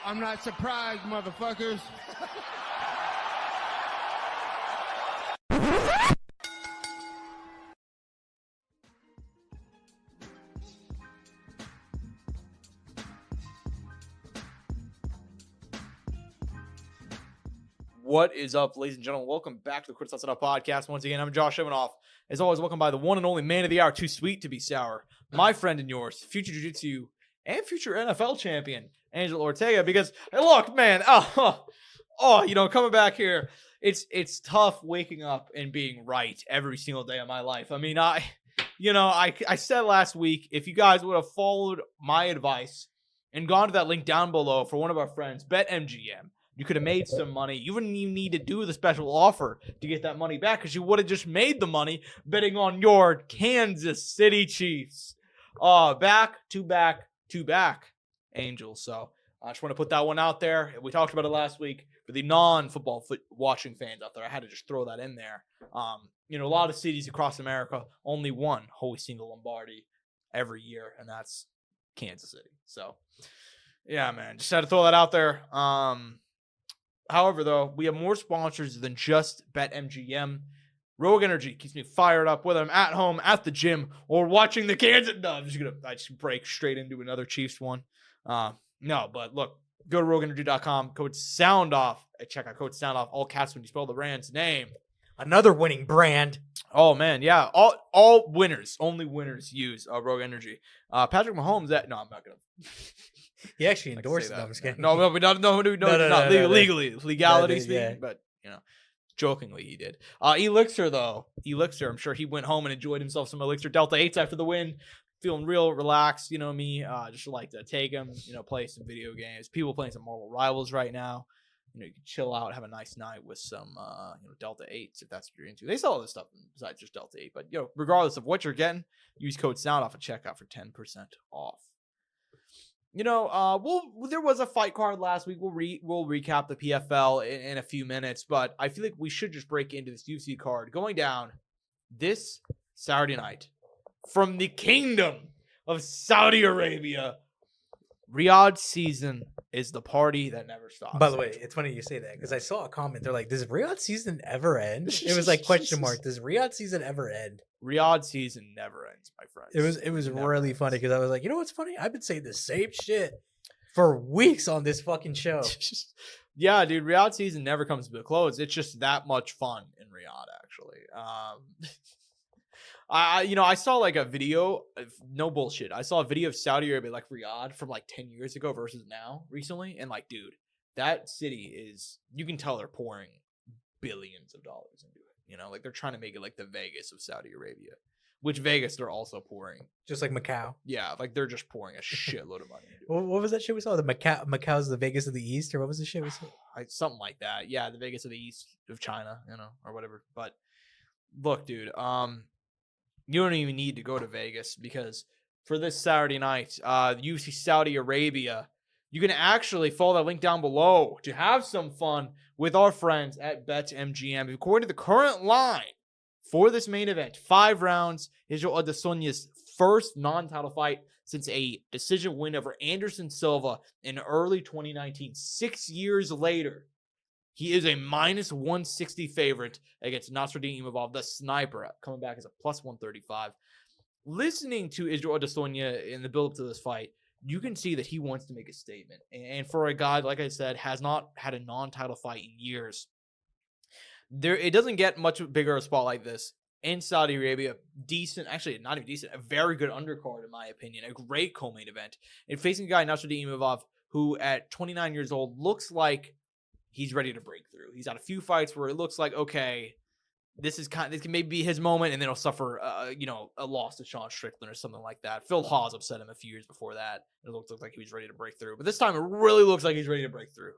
I'm not surprised, motherfuckers. What is up, ladies and gentlemen? Welcome back to the Courtside Soundoff podcast. Once again, I'm Josh and Angel Ortega. As always, welcome by the one and only man of the hour, too sweet to be sour, my friend and yours, future jiu-jitsu and future NFL champion, Angel Ortega. Because, hey, look, man, coming back here, it's tough waking up and being right every single day of my life. I mean, I said last week, if you guys would have followed my advice and gone to that link down below for one of our friends, BetMGM, you could have made some money. You wouldn't even need to do the special offer to get that money back because you would have just made the money betting on your Kansas City Chiefs. Back to back, Angels. So I just want to put that one out there. We talked about it last week for the non-football watching fans out there. I had to just throw that in there. A lot of cities across America, only one Holy Single Lombardi every year, and that's Kansas City. So, yeah, man, just had to throw that out there. However, though, we have more sponsors than just BetMGM. Rogue Energy keeps me fired up, whether I'm at home, at the gym, or watching the Kansas. No, I just break straight into another Chiefs one. But look, go to rogueenergy.com, code Soundoff. Check out code Soundoff, all caps when you spell the brand's name. Another winning brand. Oh, man, yeah. All winners, only winners use Rogue Energy. Patrick Mahomes, no, I'm not going to. He actually endorsed it. No, I'm just kidding. No, legality speaking, yeah. but jokingly he did. ELYXR though, I'm sure he went home and enjoyed himself some ELYXR Delta 8s after the win, feeling real relaxed. Me, just like to take him, play some video games. People playing some Marvel Rivals right now. You can chill out, have a nice night with some Delta 8s if that's what you're into. They sell other stuff besides just Delta 8, but regardless of what you're getting, use code Soundoff at checkout for 10% off. There was a fight card last week. We'll recap the PFL in a few minutes, but I feel like we should just break into this UFC card going down this Saturday night from the Kingdom of Saudi Arabia. Riyadh season is the party that never stops. By the way, it's funny you say that because I saw a comment. They're like, "Does Riyadh season ever end?" It was like question mark. Does Riyadh season ever end? Riyadh season never ends, my friends. It was really funny because I was like, you know what's funny? I've been saying the same shit for weeks on this fucking show. Yeah, dude, Riyadh season never comes to a close. It's just that much fun in Riyadh, actually. I saw like a video, no bullshit. I saw a video of Saudi Arabia, like Riyadh from like 10 years ago versus now recently. And like, dude, that city you can tell they're pouring billions of dollars into it. Like they're trying to make it like the Vegas of Saudi Arabia, which Vegas they're also pouring. Just like Macau. Yeah, like they're just pouring a shitload of money into it. What was that shit we saw? The Macau's the Vegas of the East, or what was the shit we saw? Something like that. Yeah, the Vegas of the East of China, or whatever. But look, dude, you don't even need to go to Vegas because for this Saturday night, UFC Saudi Arabia, you can actually follow that link down below to have some fun with our friends at BetMGM. According to the current line for this main event, 5 rounds, Israel Adesanya's first non-title fight since a decision win over Anderson Silva in early 2019. 6 years later, he is a minus 160 favorite against Nassourdine Imavov, the sniper, coming back as a plus 135. Listening to Israel Adesanya in the build-up to this fight, you can see that he wants to make a statement. And for a guy, like I said, has not had a non-title fight in years, it doesn't get much bigger a spot like this in Saudi Arabia. Decent, actually not even decent, a very good undercard in my opinion, a great co-main event. And facing a guy, Nassourdine Imavov, who at 29 years old looks like he's ready to break through. He's had a few fights where it looks like, okay, this can maybe be his moment, and then he'll suffer, a loss to Sean Strickland or something like that. Phil Hawes upset him a few years before that. It looked like he was ready to break through. But this time, it really looks like he's ready to break through.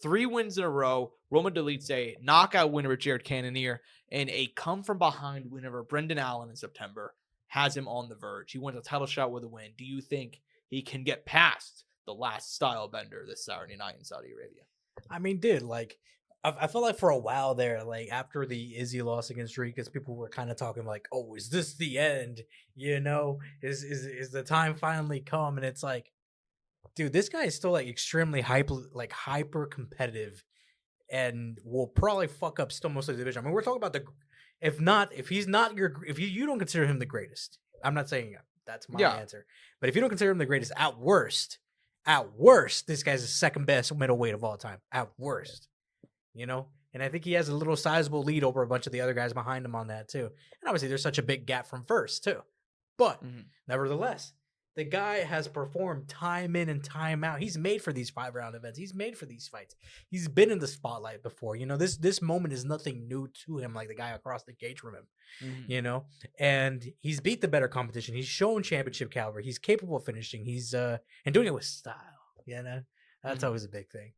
3 wins in a row. Roman Dolidze, knockout winner with Jared Cannonier, and a come-from-behind win over Brendan Allen in September has him on the verge. He wins a title shot with a win. Do you think he can get past the last style bender this Saturday night in Saudi Arabia? I mean, dude, like, I felt like for a while there, like after the Izzy loss against Dricus, people were kind of talking like, "Oh, is this the end? Is the time finally come?" And it's like, dude, this guy is still like extremely hyper competitive, and will probably fuck up still most of the division. I mean, we're talking about if you don't consider him the greatest. I'm not saying that's my answer, but if you don't consider him the greatest, at worst, this guy's the second best middleweight of all time. At worst, you know. And I think he has a little sizable lead over a bunch of the other guys behind him on that too. And obviously, there's such a big gap from first too. But nevertheless, the guy has performed time in and time out. He's made for these 5-round events. He's made for these fights. He's been in the spotlight before. You know, this moment is nothing new to him, like the guy across the cage from him. You know, and he's beat the better competition. He's shown championship caliber. He's capable of finishing. He's and doing it with style. You know, that's always a big thing.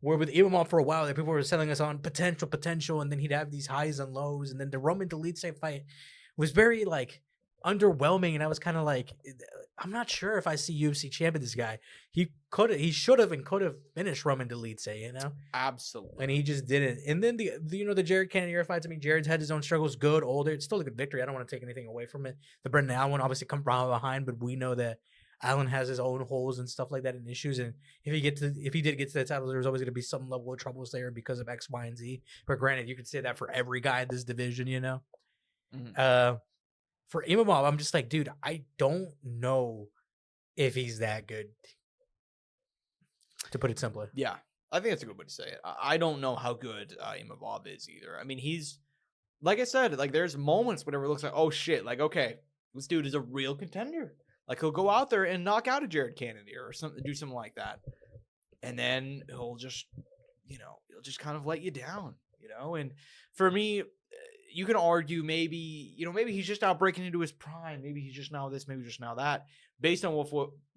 Where with Imavov for a while, that people were selling us on potential, and then he'd have these highs and lows, and then the Roman Dolidze fight was very like underwhelming, and I was kind of like, I'm not sure if I see UFC champion this guy. He should have finished Roman Dolidze, you know? Absolutely. And he just didn't. And then the Jared Cannonier fights. I mean, Jared's had his own struggles, good, older. It's still a good victory. I don't want to take anything away from it. The Brendan Allen one obviously come from behind, but we know that Allen has his own holes and stuff like that and issues. And if he did get to the title, there's always going to be some level of troubles there because of X, Y, and Z. But granted, you could say that for every guy in this division, you know? For Imavov, I'm just like, dude, I don't know if he's that good, to put it simply. Yeah, I think that's a good way to say it. I don't know how good Imavov is either. I mean, he's, like I said, like there's moments whenever it looks like, oh shit, like, okay, this dude is a real contender. Like he'll go out there and knock out a Jared Cannonier or something, do something like that. And then he'll just kind of let you down, you know? And for me, you can argue maybe he's just now breaking into his prime. Maybe he's just now this, maybe just now that. Based on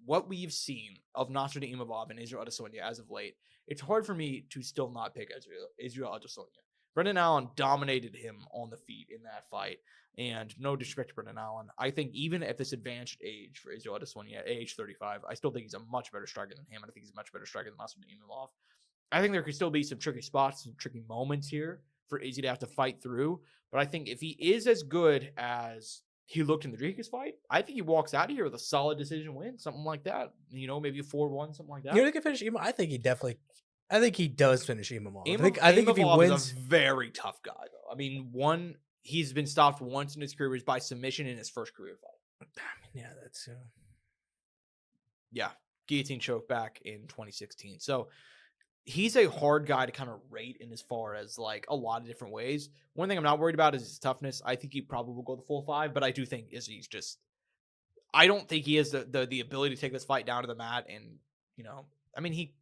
what we've seen of Nassourdine Imavov and Israel Adesanya as of late, it's hard for me to still not pick Israel Adesanya. Brendan Allen dominated him on the feet in that fight. And no disrespect to Brendan Allen, I think even at this advanced age for Israel Adesanya at age 35, I still think he's a much better striker than him. And I think he's a much better striker than Nassourdine Imavov. I think there could still be some tricky spots, some tricky moments here for Izzy to have to fight through. But I think if he is as good as he looked in the Rodriguez fight, I think he walks out of here with a solid decision win, something like that. You know, maybe a 4-1, something like that. You know, he can finish Imavov. I think he does finish Imavov. I think if he wins, is a very tough guy though. I mean, he's been stopped once in his career was by submission in his first career fight. I mean, yeah, that's yeah, guillotine choke back in 2016. So he's a hard guy to kind of rate in as far as like a lot of different ways. One thing I'm not worried about is his toughness. I think he probably will go the full 5, but I do think Izzy's just, I don't think he has the ability to take this fight down to the mat. And, you know, I mean, he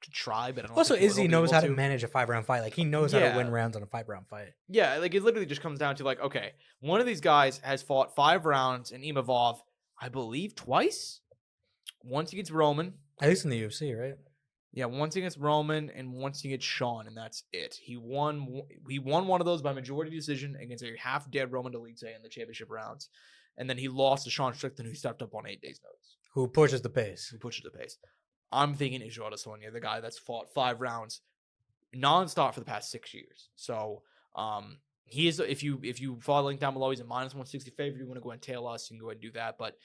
could try, but I don't also think Izzy knows how to manage a 5-round fight. Like he knows how to win rounds on a 5-round fight. Yeah. Like it literally just comes down to like, okay, one of these guys has fought 5 rounds in Imavov, I believe twice. Once against Roman. At least in the UFC, right? Yeah, once against Roman and once against Sean, and that's it. He won one of those by majority decision against a half-dead Roman Dolidze in the championship rounds. And then he lost to Sean Strickland, who stepped up on 8 days' notice. Who pushes the pace. I'm thinking Israel Adesanya, the guy that's fought 5 rounds nonstop for the past 6 years. So he is, if you follow the link down below, he's a -160 favorite. If you want to go and tail us, you can go ahead and do that. But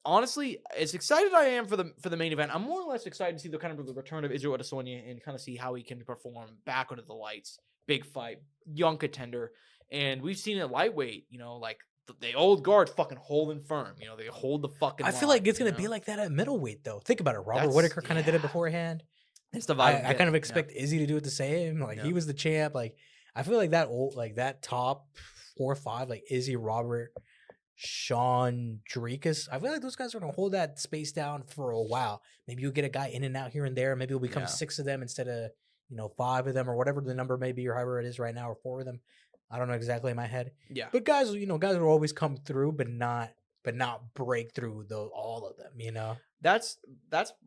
honestly, as excited I am for the main event, I'm more or less excited to see the return of Israel Adesanya and kind of see how he can perform back under the lights. Big fight, young contender, and we've seen it lightweight. You know, like the old guard fucking holding firm. You know, they hold the fucking. I feel like it's gonna be like that at middleweight though. Think about it. Robert Whittaker kind of did it beforehand. It's the vibe. I kind of expect Izzy to do it the same. Like he was the champ. Like I feel like that top 4 or 5, like Izzy, Robert, Sean, Rodriguez. I feel like those guys are gonna hold that space down for a while. Maybe you'll get a guy in and out here and there. Maybe it'll become 6 of them instead of 5 of them or whatever the number may be or however it is right now, or 4 of them. I don't know exactly in my head. Yeah. But guys will always come through, but not break through all of them. You know. That's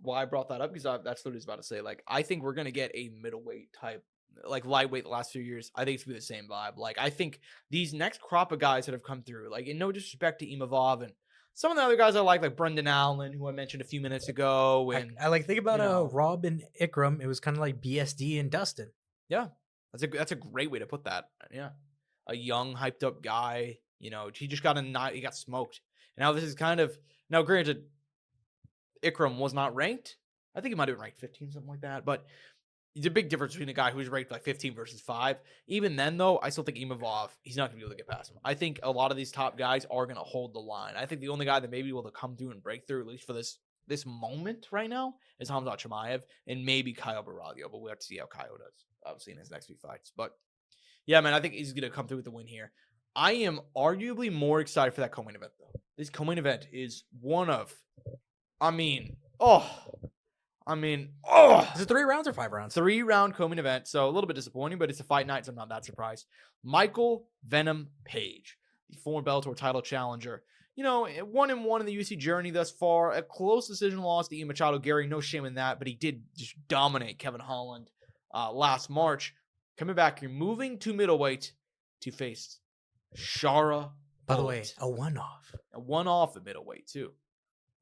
why I brought that up, because that's what I was about to say. Like I think we're gonna get a middleweight type. Like lightweight the last few years, I think it's gonna be the same vibe. Like I think these next crop of guys that have come through, like in no disrespect to Imavov and some of the other guys I like Brendan Allen, who I mentioned a few minutes ago, and I think about Rob and Ikram. It was kind of like BSD and Dustin. Yeah, that's a great way to put that. Yeah, a young hyped up guy. You know, he just got he got smoked. And now this is kind of granted. Ikram was not ranked. I think he might have been ranked 15, something like that. But it's a big difference between a guy who's ranked like 15 versus 5. Even then, though, I still think Imavov, he's not going to be able to get past him. I think a lot of these top guys are going to hold the line. I think the only guy that may be able to come through and break through, at least for this moment right now, is Hamzat Chimaev and maybe Kyle Baraglio. But we'll have to see how Kyle does, obviously, in his next few fights. But yeah, man, I think he's going to come through with the win here. I am arguably more excited for that co-main event, though. This co-main event is one of, is it 3 rounds or 5 rounds? 3-round co-main event, so a little bit disappointing, but it's a fight night, so I'm not that surprised. Michael Venom Page, the former Bellator title challenger. 1-1 in the UFC journey thus far. A close decision loss to Ian Machado. Gary, no shame in that, but he did just dominate Kevin Holland last March. Coming back here, moving to middleweight to face Shara. By the way, a one-off. A one-off at middleweight, too.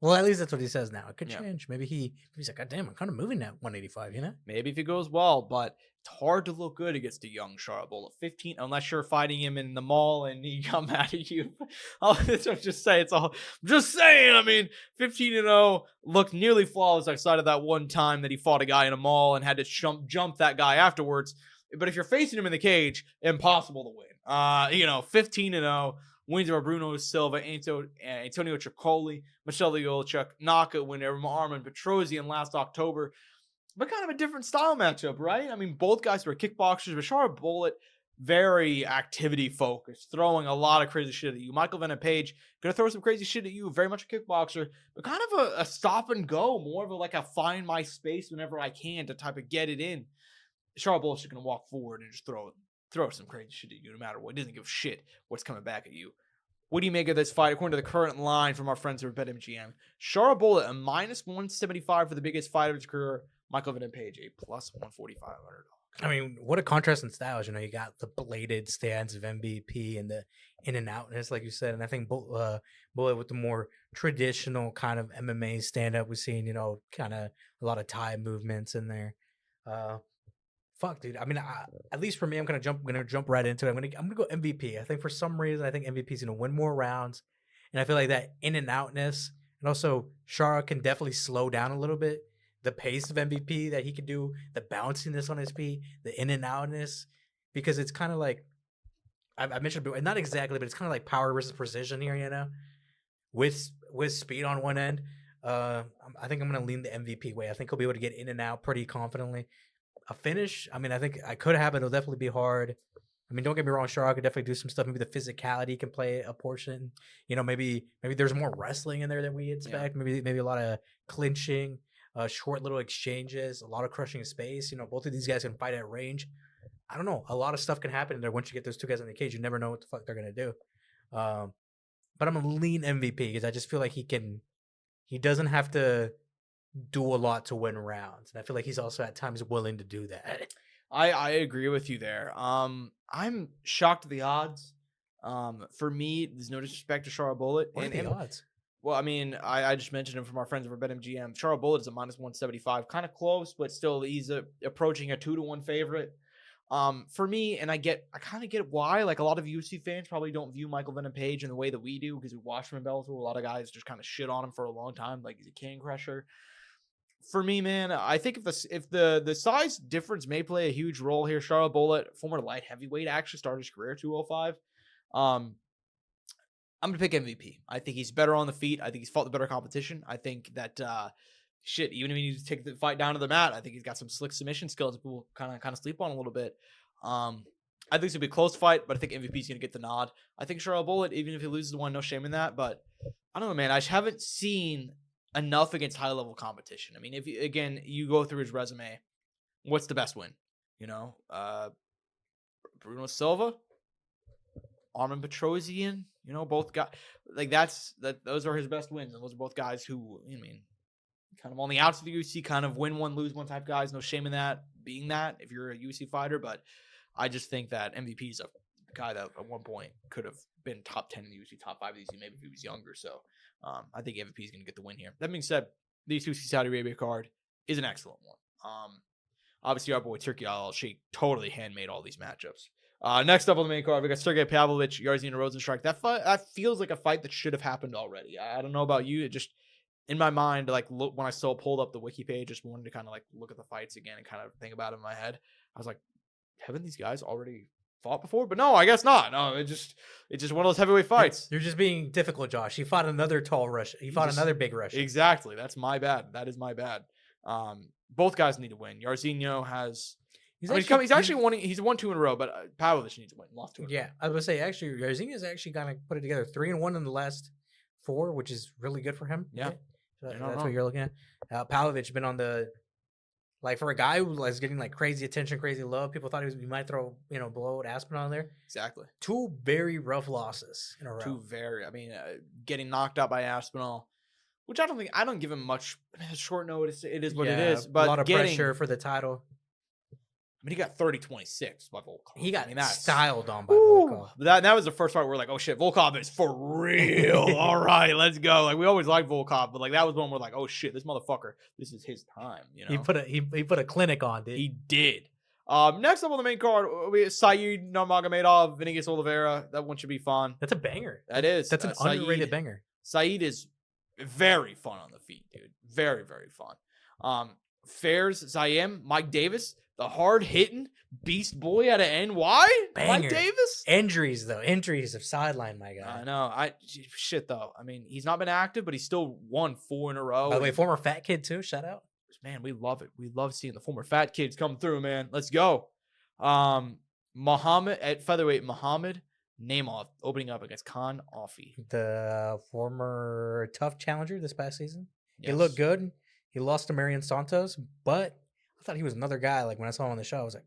Well, at least that's what he says now. It could change. Maybe he's like, God damn, I'm kind of moving at 185, Maybe if it goes well, but it's hard to look good against the young Shara Bullet. 15, unless you're fighting him in the mall and he come at you. I'm just saying, 15-0 looked nearly flawless outside of that one time that he fought a guy in a mall and had to jump that guy afterwards. But if you're facing him in the cage, impossible to win. 15-0. Wins over Bruno Silva, Antonio Ciccoli, Michelle Liolchuk, knockout winner Arman Petrosian last October. But kind of a different style matchup, right? I mean, both guys were kickboxers. Bashar Bullet, very activity focused, throwing a lot of crazy shit at you. Michael Venom Page, gonna throw some crazy shit at you. Very much a kickboxer, but kind of a stop and go, more of a find my space whenever I can to type of get it in. Bashar Bullet's just gonna walk forward and just throw some crazy shit at you no matter what. He doesn't give a shit what's coming back at you. What do you make of this fight? According to the current line from our friends over at BetMGM, Shara Bullet, a -175 for the biggest fight of his career. Michael Venom Page, a +145 underdog. I mean, what a contrast in styles. You got the bladed stance of MVP and the in and outness, like you said. And I think Bullet with the more traditional kind of MMA stand up, we've seen, kind of a lot of Thai movements in there. Fuck, dude. I mean, at least for me, I'm gonna jump right into it. I'm gonna go MVP. I think for some reason, I think MVP's gonna win more rounds, and I feel like that in and outness, and also Shara can definitely slow down a little bit. The pace of MVP that he can do, the bounciness on his feet, the in and outness, because it's kind of like I mentioned, not exactly, but it's kind of like power versus precision here, with speed on one end. I think I'm gonna lean the MVP way. I think he'll be able to get in and out pretty confidently. A finish, I mean, I think I could have it. It'll definitely be hard. I mean, don't get me wrong, Shara could definitely do some stuff. Maybe the physicality can play a portion. Maybe there's more wrestling in there than we expect. Yeah. Maybe a lot of clinching, short little exchanges, a lot of crushing space. Both of these guys can fight at range. I don't know. A lot of stuff can happen in there once you get those two guys in the cage. You never know what the fuck they're gonna do. But I'm gonna lean MVP because I just feel like he doesn't have to do a lot to win rounds, and I feel like he's also at times willing to do that. I agree with you there. I'm shocked at the odds. For me, there's no disrespect to Shara Bullet. What are the odds? Well, I mean, I just mentioned him from our friends over BetMGM. Shara Bullet is a -175, kind of close, but still he's approaching a 2-1 favorite. For me, and I kind of get why. Like, a lot of UFC fans probably don't view Michael Venom Page in the way that we do because we watched him in Bellator. A lot of guys just kind of shit on him for a long time, like he's a can crusher. For me, man, I think if the size difference may play a huge role here. Shara Bullet, former light heavyweight, actually started his career at 205. I'm gonna pick MVP. I think he's better on the feet. I think he's fought the better competition. I think that even if he needs to take the fight down to the mat, I think he's got some slick submission skills that people kind of sleep on a little bit. I think it's gonna be a close fight, but I think MVP's gonna get the nod. I think Shara Bullet, even if he loses the one, no shame in that. But I don't know, man. I just haven't seen enough against high level competition. I mean, if you go through his resume, what's the best win? Bruno Silva, Arman Petrosian, both guys like those are his best wins, and those are both guys who, kind of on the outs of the UFC, kind of win one, lose one type guys. No shame in that, being that if you're a UFC fighter, but I just think that MVP is a guy that at one point could have been top 10 in the UFC, top 5 in the UFC, maybe if he was younger. So I think MVP is going to get the win here. That being said, the UFC Saudi Arabia card is an excellent one. Obviously, our boy Turki Al-Sheikh totally handmade all these matchups. Next up on the main card, we got Sergey Pavlovich, Yarzina Rozenstruik. That feels like a fight that should have happened already. I don't know about you. in my mind, like look when I still pulled up the wiki page, just wanted to kind of like look at the fights again and kind of think about it in my head. I was like, haven't these guys already fought before? But no, I guess not. No, it's just one of those heavyweight fights. You're just being difficult, Josh. He fought another tall Russian. He fought another big Russian. Exactly. That's my bad. That is my bad. Both guys need to win. Jairzinho has. He's won 2 in a row, but Pavlovich needs to win. Lost 2 in a row. Yeah, I was gonna say actually, Jairzinho's actually gonna put it together 3-1 in the last 4, which is really good for him. Yeah. So that's what you're looking at. Pavlovich been on the, like, for a guy who was getting like crazy attention, crazy love. People thought he might throw blow out Aspinall there. Exactly. 2 very rough losses in a row. Getting knocked out by Aspinall, which I don't give him much. I mean, short notice. It is what it is. But a lot of pressure for the title. I mean, he got 30-26 by Volkov. He got styled on by Volkov. That was the first fight where we're like, oh shit, Volkov is for real. All right, let's go. Like, we always liked Volkov, but like that was one where like, oh shit, this motherfucker, this is his time. You know, he put a clinic on, dude. He did. Next up on the main card, we have Saud Nurmagomedov, Vinicius Oliveira. That one should be fun. That's a banger. That is. That's an underrated banger. Saud is very fun on the feet, dude. Very, very fun. Fairs, Zayem, Mike Davis. The hard-hitting beast boy out of NY? Banger. Mike Davis? Injuries have sidelined my guy. I know. Shit, though. I mean, he's not been active, but he's still won 4 in a row. By the way, former fat kid, too. Shout out. Man, we love it. We love seeing the former fat kids come through, man. Let's go. Muhammad, at featherweight, Muhammad Naimov opening up against Khan Offie. The former tough challenger this past season. Yes. He looked good. He lost to Marion Santos, but I thought he was another guy. Like when I saw him on the show, I was like,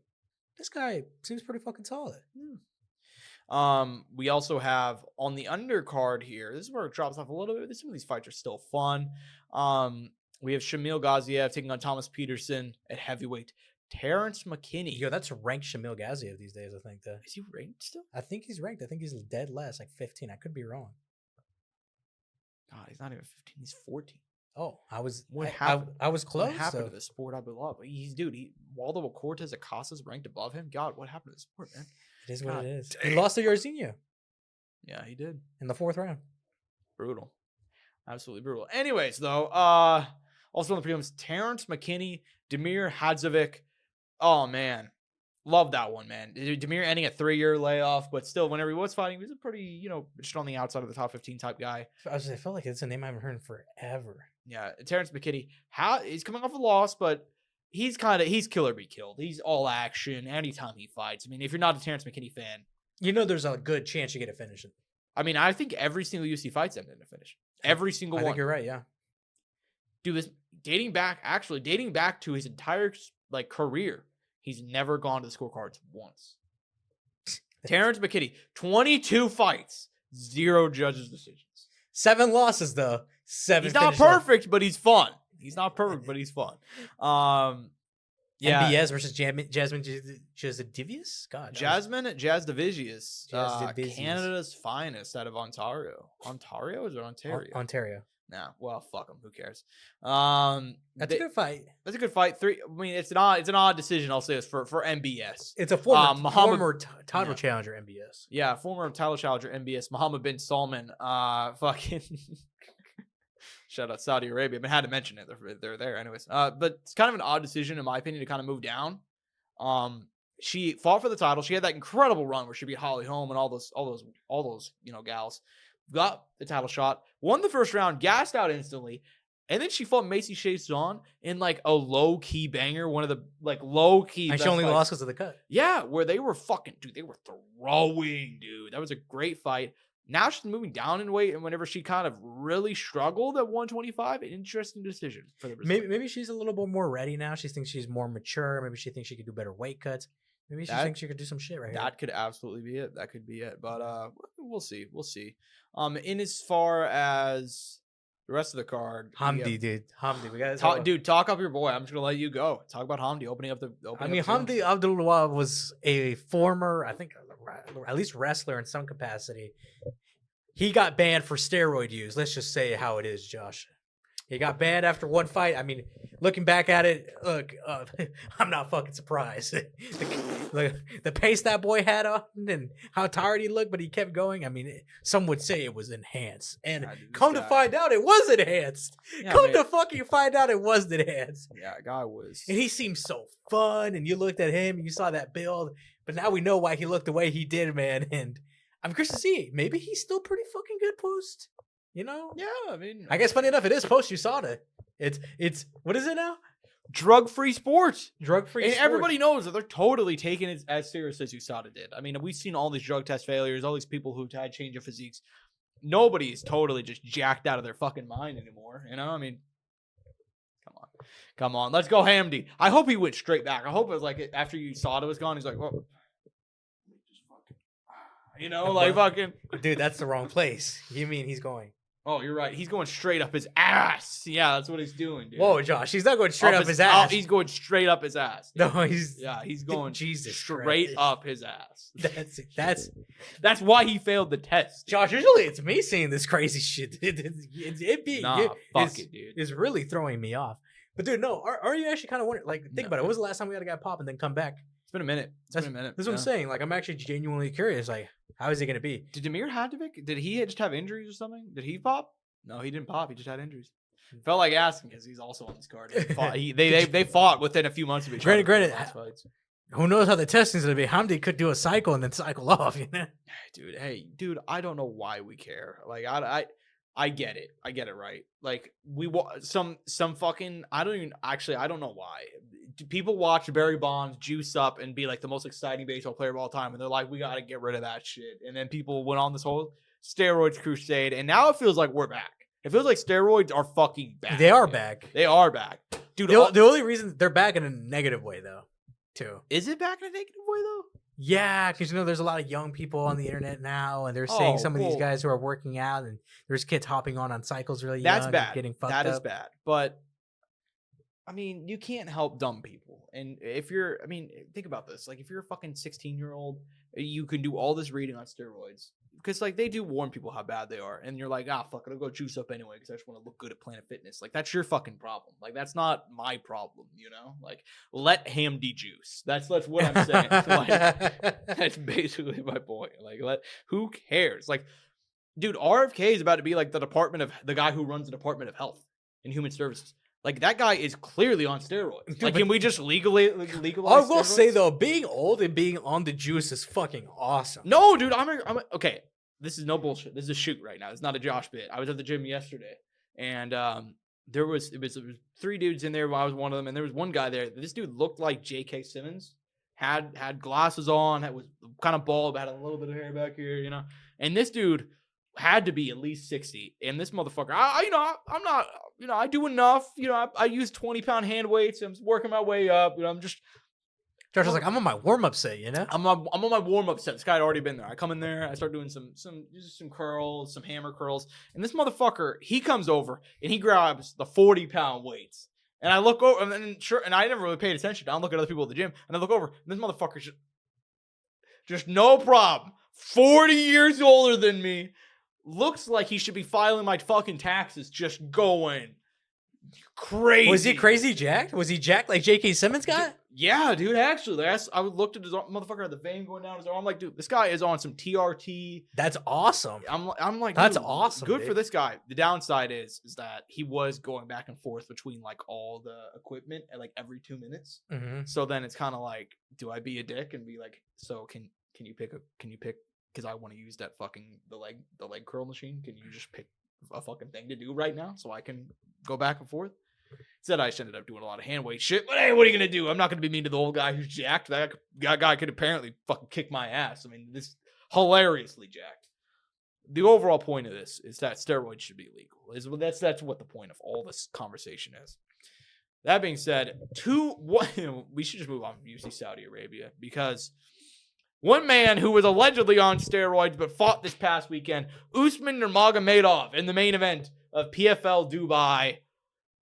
this guy seems pretty fucking solid. We also have on the undercard here. This is where it drops off a little bit. Some of these fights are still fun. We have Shamil Gaziev taking on Thomas Peterson at heavyweight. Terrence McKinney. Yo, that's ranked Shamil Gaziev these days, I think. Is he ranked still? I think he's ranked. I think he's dead last, like 15. I could be wrong. God, he's not even 15. He's 14. Oh, I was close. What happened to the sport I love? Waldo Cortez Acosta's ranked above him. God, what happened to the sport, man? It is what it is. He lost to Jairzinho. Yeah, he did. In the 4th round. Brutal. Absolutely brutal. Anyways, though, also on the prelims, Terrence McKinney, Damir Hadzovic. Oh, man. Love that one, man. Damir ending a 3-year layoff, but still, whenever he was fighting, he was a pretty, just on the outside of the top 15 type guy. I felt like it's a name I haven't heard in forever. Yeah, Terrence McKinney, he's coming off a loss, but he's kill or be killed. He's all action anytime he fights. I mean, if you're not a Terrence McKinney fan, there's a good chance you get a finish. I mean, I think every single UFC fight's ended in a finish. Every single one. I think you're right, yeah. Dude, this dating back to his entire career, he's never gone to the scorecards once. Terrence McKinney, 22 fights, 0 judges' decisions. 7 losses, though. 7. He's not perfect, but he's fun. He's not perfect, but he's fun. Yeah. MBS versus Jasmine Jasdivius? God. Jasmine Jasdivius. Canada's finest out of Ontario. Ontario? Is it Ontario? Ontario. Nah, well, fuck them. Who cares? That's a good fight. That's a good fight. It's an odd decision. I'll say this for MBS. It's a former title challenger MBS. Yeah, former title challenger MBS. Mohammed bin Salman. Fucking shout out Saudi Arabia. I had to mention it. They're there anyways. But it's kind of an odd decision in my opinion to kind of move down. She fought for the title. She had that incredible run where she beat Holly Holm and all those gals. Got the title shot, won the first round, gassed out instantly, and then she fought Macy Chiasson in a low key banger, one of the low key. And she only lost because of the cut. Yeah, where they were they were throwing, dude. That was a great fight. Now she's moving down in weight, and whenever she kind of really struggled at 125, an interesting decision for the Brazilian. Maybe she's a little bit more ready now. She thinks she's more mature. Maybe she thinks she could do better weight cuts. Maybe she thinks she could do some shit right here. That could absolutely be it. That could be it. But we'll see. We'll see. In as far as the rest of the card, Hamdi, dude. Hamdi, we got talk up your boy. I'm just gonna let you go. Talk about Hamdi opening up the. Hamdi Abdulwahab was a former, I think, at least wrestler in some capacity. He got banned for steroid use. Let's just say how it is, Josh. He got banned after one fight. I mean, looking back at it, look, I'm not fucking surprised. Like the pace that boy had on and how tired he looked, but he kept going. I mean, some would say it was enhanced, and Dude, come to find out, it was enhanced. Yeah, Come to fucking find out, it was enhanced. Yeah, guy was. And he seemed so fun, and you looked at him, and you saw that build, but now we know why he looked the way he did, man. And I'm curious to see. Maybe he's still pretty fucking good post. You know? Yeah, I mean, I guess funny enough, it is post USADA. It's what is it now? drug-free sports. Drug-free. And sport. everybody knows that they're totally taking it as serious as USADA did. I mean, we've seen all these drug test failures, all these people who've had change of physiques. Nobody's totally just jacked out of their fucking mind anymore. You know, I mean, come on, let's go, Hamdi. I hope he went straight back. I hope it was like after USADA was gone, he's like, well, you know, like fucking. Dude, that's the wrong place. You mean he's going? Oh, you're right. He's going straight up his ass. Yeah, that's what he's doing, dude. Whoa, Josh, he's not going straight up his ass. He's going straight up his ass. No, he's going Jesus straight Christ. up his ass. That's why he failed the test. Josh, usually it's me seeing this crazy shit. Fuck it, dude. It's really throwing me off. But dude, no, are you actually kind of wondering? Like, think about it. When was the last time we had a guy pop and then come back? It's been a minute. That's what I'm saying. Like, I'm actually genuinely curious. Like, how is he going to be? Did Damir Hadjovic? Did he just have injuries or something? Did he pop? No, he didn't pop. He just had injuries. Felt like asking because he's also on this card. They fought within a few months of each other. Granted, who knows how the testing's going to be? Hamdi could do a cycle and then cycle off, you know? Dude, I don't know why we care. Like, I get it. I get it, right? Like, some fucking, I don't know why. People watch Barry Bonds juice up and be like the most exciting baseball player of all time, and they're like, we got to get rid of that shit. And then people went on this whole steroids crusade, and now it feels like we're back. It feels like steroids are fucking back. They are back. They are back. Dude, the only reason they're back in a negative way, though, too. Is it back in a negative way, though? Yeah, because, you know, there's a lot of young people on the internet now, and they're saying some of these guys who are working out, and there's kids hopping on cycles really young. That's bad. Getting fucked up. That is bad. But, I mean, you can't help dumb people. And if you're, I mean, think about this. Like, if you're a fucking 16-year-old, you can do all this reading on steroids. Because, like, they do warn people how bad they are. And you're like, fuck it, I'll go juice up anyway because I just want to look good at Planet Fitness. Like, that's your fucking problem. Like, that's not my problem, you know? Like, let Hamdi juice. That's what I'm saying. Like, that's basically my point. Like, who cares? Like, dude, RFK is about to be, like, the guy who runs the Department of Health and Human Services. Like, that guy is clearly on steroids. Dude, like, can we just legalize I will say, though, being old and being on the juice is fucking awesome. No, dude, I'm okay. This is no bullshit. This is a shoot right now. It's not a Josh bit. I was at the gym yesterday, and there was 3 dudes in there. I was one of them, and there was one guy there. This dude looked like J.K. Simmons. Had glasses on. Was kind of bald, but had a little bit of hair back here, you know. And this dude had to be at least 60. And this motherfucker, I'm not, you know, I do enough. You know, I use 20-pound hand weights. I'm working my way up. You know, I'm just. Josh was like, I'm on my warm-up set, you know? I'm on my warm-up set. This guy had already been there. I come in there. I start doing some curls, some hammer curls. And this motherfucker, he comes over, and he grabs the 40-pound weights. And I look over, and I never really paid attention. I look at other people at the gym, and I look over, and this motherfucker's just no problem. 40 years older than me. Looks like he should be filing my fucking taxes, just going crazy. Was he crazy jacked? Was he jacked like J.K. Simmons got? Yeah, dude, actually. I looked at his motherfucker at the vein going down his arm. I'm like, dude, this guy is on some TRT. That's awesome. I'm like, that's dude, awesome. Good for this guy. The downside is that he was going back and forth between like all the equipment at like every 2 minutes. Mm-hmm. So then it's kind of like, do I be a dick and be like, so can you pick because I want to use that fucking the leg curl machine. Can you just pick a fucking thing to do right now so I can go back and forth? Instead, I just ended up doing a lot of hand weight shit. But hey, what are you gonna do? I'm not gonna be mean to the old guy who's jacked. That guy could apparently fucking kick my ass. I mean, this hilariously jacked. The overall point of this is that steroids should be legal. That's what the point of all this conversation is. That being said, we should just move on from UFC Saudi Arabia because one man who was allegedly on steroids but fought this past weekend, Usman Nurmagomedov, in the main event of PFL Dubai.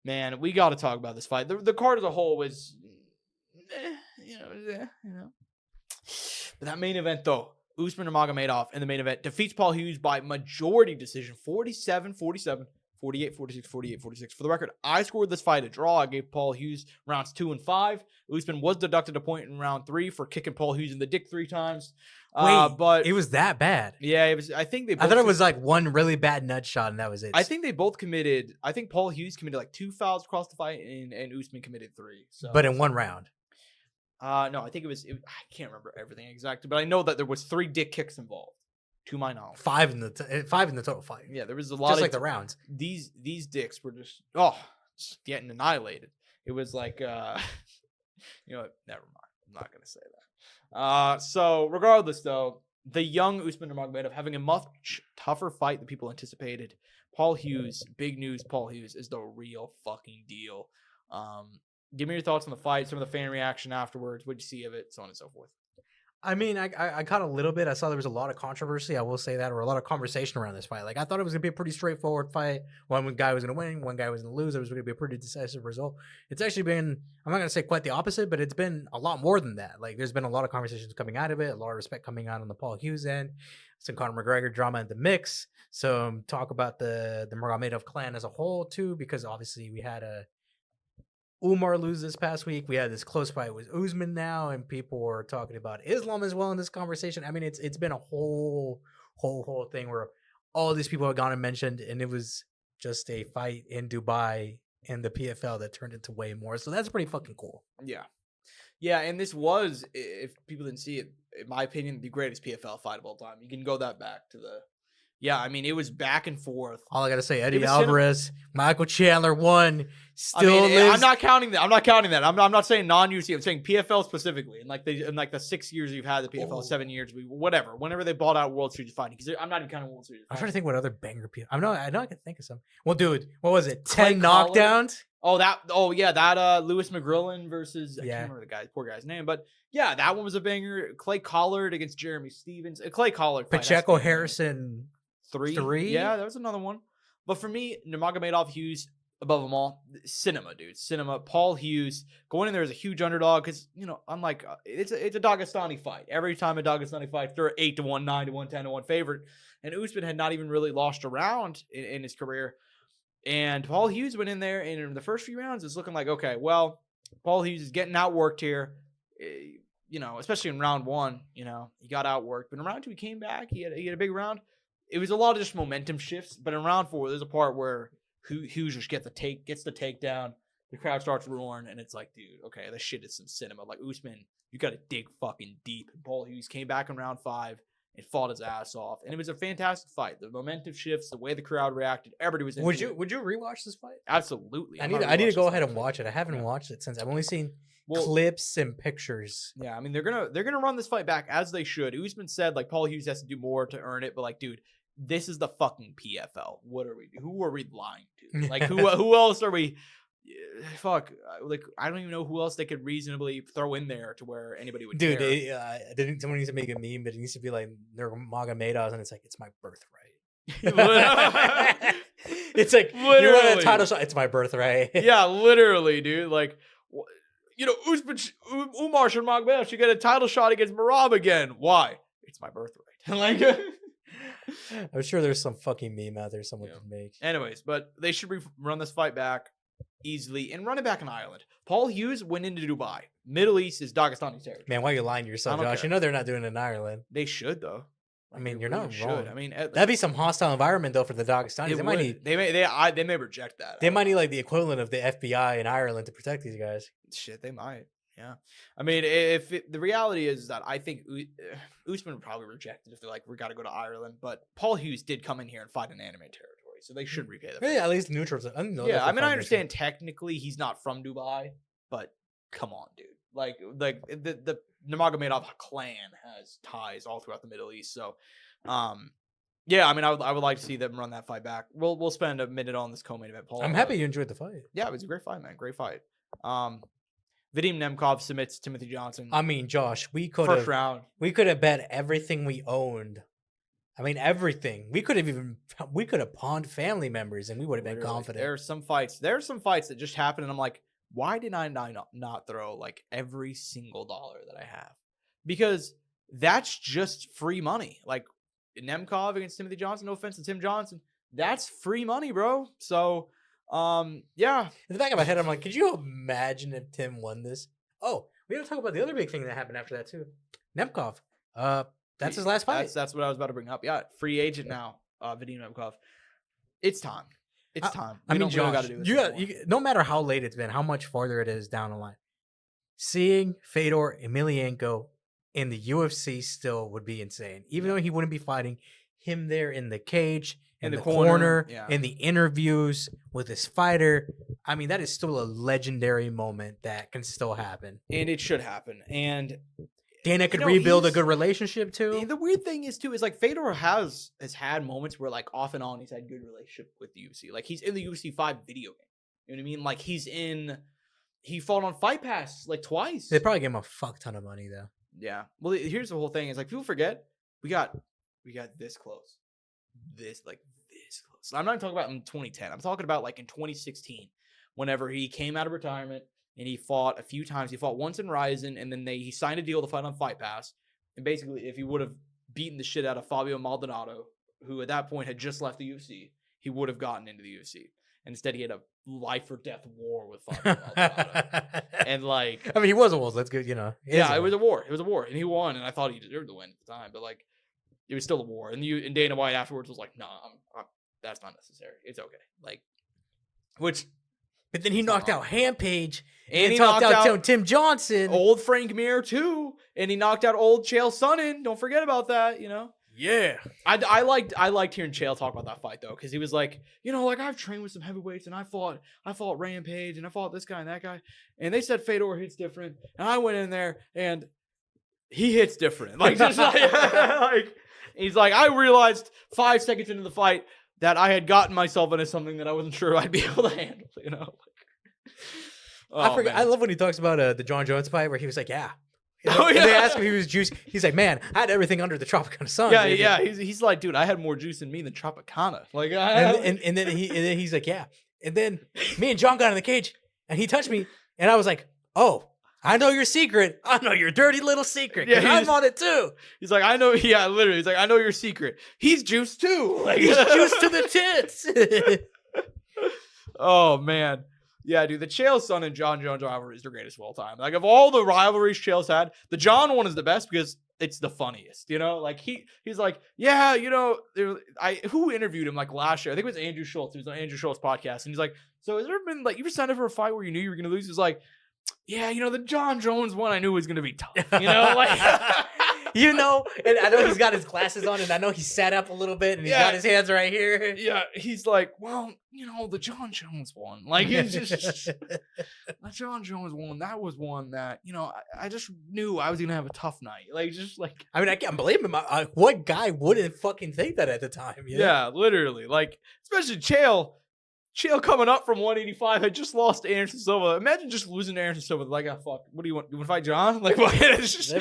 Man, we got to talk about this fight. The card as a whole was, you know. But that main event, though, Usman Nurmagomedov in the main event defeats Paul Hughes by majority decision, 47-47, 48, 46, 48, 46. For the record, I scored this fight a draw. I gave Paul Hughes rounds 2 and 5. Usman was deducted a point in round 3 for kicking Paul Hughes in the dick 3 times. But it was that bad. Yeah, it was. I think they. I thought it was like one really bad nut shot, and that was it. I think they both committed. I think Paul Hughes committed like 2 fouls across the fight, and Usman committed 3. So, but in one round. No, I think it was. I can't remember everything exactly, but I know that there was 3 dick kicks involved, to my knowledge. 5 in the total fight. Yeah, there was a lot. Just like the rounds. These dicks were just getting annihilated. It was like you know what? Never mind. I'm not gonna say that. So regardless, though, the young Usman Nurmagomedov having a much tougher fight than people anticipated. Paul Hughes, big news. Paul Hughes is the real fucking deal. Give me your thoughts on the fight, some of the fan reaction afterwards. What'd you see of it, so on and so forth. I mean, I caught a little bit. I saw there was a lot of controversy. I will say that, or a lot of conversation around this fight. Like, I thought it was going to be a pretty straightforward fight. One guy was going to win, one guy was going to lose. It was going to be a pretty decisive result. It's actually been, I'm not going to say quite the opposite, but it's been a lot more than that. Like, there's been a lot of conversations coming out of it, a lot of respect coming out on the Paul Hughes end, some Conor McGregor drama in the mix. So talk about the Nurmagomedov clan as a whole, too, because obviously we had Umar lose this past week. We had this close fight with Usman now, and people were talking about Islam as well in this conversation. I mean, it's been a whole thing where all these people have gone and mentioned, and it was just a fight in Dubai and the PFL that turned into way more. So that's pretty fucking cool. Yeah, and this was, if people didn't see it, in my opinion, the greatest PFL fight of all time. You can go that back to the. Yeah, I mean, it was back and forth. All I got to say, Eddie Alvarez, Michael Chandler won. Still lives. I'm not counting that. I'm not saying non-UFC. I'm saying PFL specifically. In like the 6 years you've had the PFL, 7 years, whatever. Whenever they bought out World Series fighting, because I'm not even counting World Series. I'm trying to think what other banger PFL. I know I can think of some. Well, dude, what was it? 10 knockdowns. That Lewis McGrillen versus I can't remember the poor guy's name, but yeah, that one was a banger. Clay Collard against Jeremy Stevens. Clay Collard. Pacheco Harrison. 3. Yeah, that was another one. But for me, Nurmagomedov, Hughes, above them all, cinema, dude. Cinema. Paul Hughes going in there as a huge underdog because, unlike it's a Dagestani fight. Every time a Dagestani fight, they're 8-1, 9-1, 10-1 favorite. And Usman had not even really lost a round in his career. And Paul Hughes went in there, and in the first few rounds, it's looking like, okay, well, Paul Hughes is getting outworked here. Especially in round 1, he got outworked. But in round 2, he came back. He had a big round. It was a lot of just momentum shifts, but in round 4, there's a part where Hughes just gets the takedown. The crowd starts roaring, and it's like, dude, okay, this shit is some cinema. Like, Usman, you got to dig fucking deep. And Paul Hughes came back in round 5 and fought his ass off, and it was a fantastic fight. The momentum shifts, the way the crowd reacted, everybody was into it. Would you rewatch this fight? Absolutely. I need to go ahead and watch it. I haven't watched it since. I've only seen clips and pictures. Yeah, I mean, they're gonna run this fight back as they should. Usman said like Paul Hughes has to do more to earn it, but like, dude, this is the fucking PFL. What are we? Who are we lying to? Like, who else are we? Fuck. Like, I don't even know who else they could reasonably throw in there to where anybody would. Dude, someone needs to make a meme, but it needs to be like Nurmagomedov, and it's like, it's my birthright. It's like, literally. You want a title shot? It's my birthright. Yeah, literally, dude. Like, Umar Nurmagomedov should get a title shot against Merab again. Why? It's my birthright. Like. I'm sure there's some fucking meme out there someone can make. Anyways, but they should run this fight back easily and run it back in Ireland. Paul Hughes went into Dubai. Middle East is Dagestani territory. Man, why are you lying to yourself, Josh? Care. You know they're not doing it in Ireland. They should, though. I mean, you're not wrong. I mean, that'd be some hostile environment though for the Dagestanis. They may reject that. They might need like the equivalent of the FBI in Ireland to protect these guys. Shit, they might. Yeah, I mean, the reality is that I think Usman would probably reject it if they're like, we got to go to Ireland. But Paul Hughes did come in here and fight in anime territory, so they should repay that. Yeah, at least neutrals. I understand technically he's not from Dubai, but come on, dude. Like the Nurmagomedov clan has ties all throughout the Middle East, so yeah, I mean, I would like to see them run that fight back. We'll spend a minute on this co-main event, Paul. I'm happy you enjoyed the fight. Yeah, it was a great fight, man. Great fight. Vadim Nemkov submits Timothy Johnson. I mean, Josh, first round. We could have bet everything we owned. I mean, everything. We could have pawned family members, and we would have been confident. There are some fights that just happened, and I'm like, why did I not throw like every single dollar that I have? Because that's just free money. Like Nemkov against Timothy Johnson. No offense to Tim Johnson, that's free money, bro. So, yeah. In the back of my head, I'm like, could you imagine if Tim won this? Oh, we gotta talk about the other big thing that happened after that too. Nemkov. That's his last fight. That's what I was about to bring up. Yeah, free agent now. Vadim Nemkov. It's time. It's time. I mean, Josh, gotta do this no matter how late it's been, how much farther it is down the line, seeing Fedor Emelianenko in the UFC still would be insane. Even though he wouldn't be fighting, him there in the cage, in the corner, in the interviews with his fighter. I mean, that is still a legendary moment that can still happen. And it should happen. And Dana could rebuild a good relationship too. The weird thing is like Fedor has had moments where like off and on he's had good relationship with the UFC. Like he's in the UFC 5 video game. You know what I mean? Like he fought on Fight Pass like twice. They probably gave him a fuck ton of money though. Yeah. Well, here's the whole thing. Is like people forget we got this close. This close. I'm not talking about in 2010. I'm talking about like in 2016, whenever he came out of retirement. And he fought a few times. He fought once in Ryzen, and then he signed a deal to fight on Fight Pass. And basically, if he would have beaten the shit out of Fabio Maldonado, who at that point had just left the UFC, he would have gotten into the UFC. And instead, he had a life or death war with Fabio Maldonado. And like, I mean, he was a wolf. That's good, you know. Yeah, it was a war. It was a war, and he won. And I thought he deserved to win at the time, but like, it was still a war. And Dana White afterwards was like, "Nah, that's not necessary. It's okay." Like, which. But then he knocked out Hampage, and he knocked out Tim Johnson. Old Frank Mir, too. And he knocked out old Chael Sonnen. Don't forget about that, you know? Yeah. I liked hearing Chael talk about that fight, though, because he was like, you know, like, I've trained with some heavyweights, and I fought Rampage, and I fought this guy and that guy. And they said Fedor hits different. And I went in there, and he hits different. Like, just like he's like, I realized 5 seconds into the fight that I had gotten myself into something that I wasn't sure I'd be able to handle, you know? I love when he talks about the John Jones fight where he was like, yeah. You know? And they asked him if he was juice. He's like, man, I had everything under the Tropicana sun. Yeah, baby. Yeah. He's like, dude, I had more juice in me than Tropicana. Like, and then he's like, yeah. And then me and John got in the cage, and he touched me, and I was like, oh, I know your secret. I know your dirty little secret. Yeah, I'm on it too. He's like, I know. Yeah, literally. He's like, I know your secret. He's juiced too. Like, he's juiced to the tits. Oh man, yeah, dude. The Chael Sonnen and John Jones rivalry is the greatest of all time. Like of all the rivalries Chael's had, the John one is the best because it's the funniest. You know, like he's like, yeah, you know, who interviewed him like last year? I think it was Andrew Schultz. It was on Andrew Schultz podcast, and he's like, so has there been like you ever signed up for a fight where you knew you were gonna lose? He's like, yeah, you know, the John Jones one I knew was going to be tough, you know? Like, you know, and I know he's got his glasses on, and I know he sat up a little bit, and he's got his hands right here. Yeah, he's like, well, you know, the John Jones one. Like, it's just, the John Jones one, that was one that, you know, I just knew I was going to have a tough night. Like, just like. I mean, I can't believe him. What guy wouldn't fucking think that at the time? You know? Yeah, literally. Like, especially Chael coming up from 185 had just lost to Anderson Silva. Imagine just losing to Anderson Silva. Like, oh, fuck. What do you want? You want to fight John? Like, what? It's just,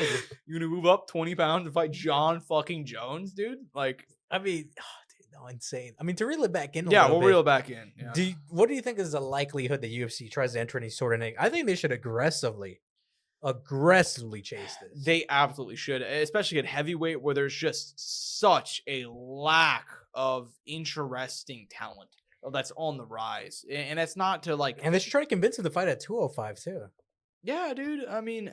you gonna move up 20 pounds and fight John fucking Jones, dude? Like, I mean, dude, no, insane. I mean, to reel it back in. We'll reel it back in. Yeah. What do you think is the likelihood that UFC tries to enter any sort of? I think they should aggressively chase this. They absolutely should, especially at heavyweight where there's just such a lack of interesting talent that's on the rise. And that's not to like, and they should try to convince him to fight at 205 too. Yeah, dude. I mean,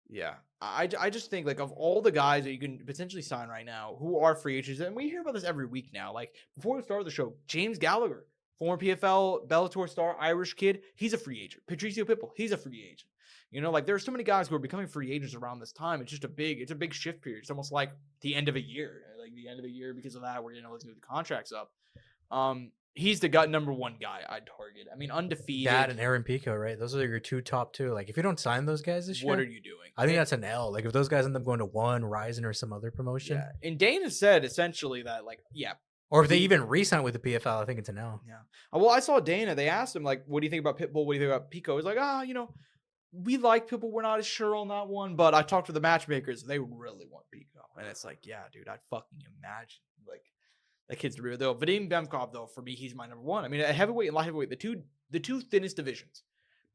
yeah, I just think like of all the guys that you can potentially sign right now who are free agents, and we hear about this every week now. Like before we started the show, James Gallagher, former PFL Bellator star, Irish kid, he's a free agent. Patricio Pitbull, he's a free agent. You know, like there's so many guys who are becoming free agents around this time. It's just a big shift period. It's almost like the end of a year. Like the end of the year because of that, we're getting all these new contracts up. He's the number one guy I'd target. I mean, undefeated. That and Aaron Pico, right? Those are your two top two. Like, if you don't sign those guys this year, what are you doing? I think that's an L. Like, if those guys end up going to Ryzen or some other promotion. Yeah. And Dana said essentially that, like, yeah. Or if they even re-sign with the PFL, I think it's an L. Yeah. Well, I saw Dana. They asked him, like, what do you think about Pitbull? What do you think about Pico? He's like, you know, we like Pitbull. We're not as sure on that one. But I talked to the matchmakers. They really want Pico. And it's like, yeah, dude, I'd fucking imagine. Like, that kid's the real deal. Vadim Nemkov, though, for me, he's my number one. I mean, at heavyweight and light heavyweight, the two thinnest divisions,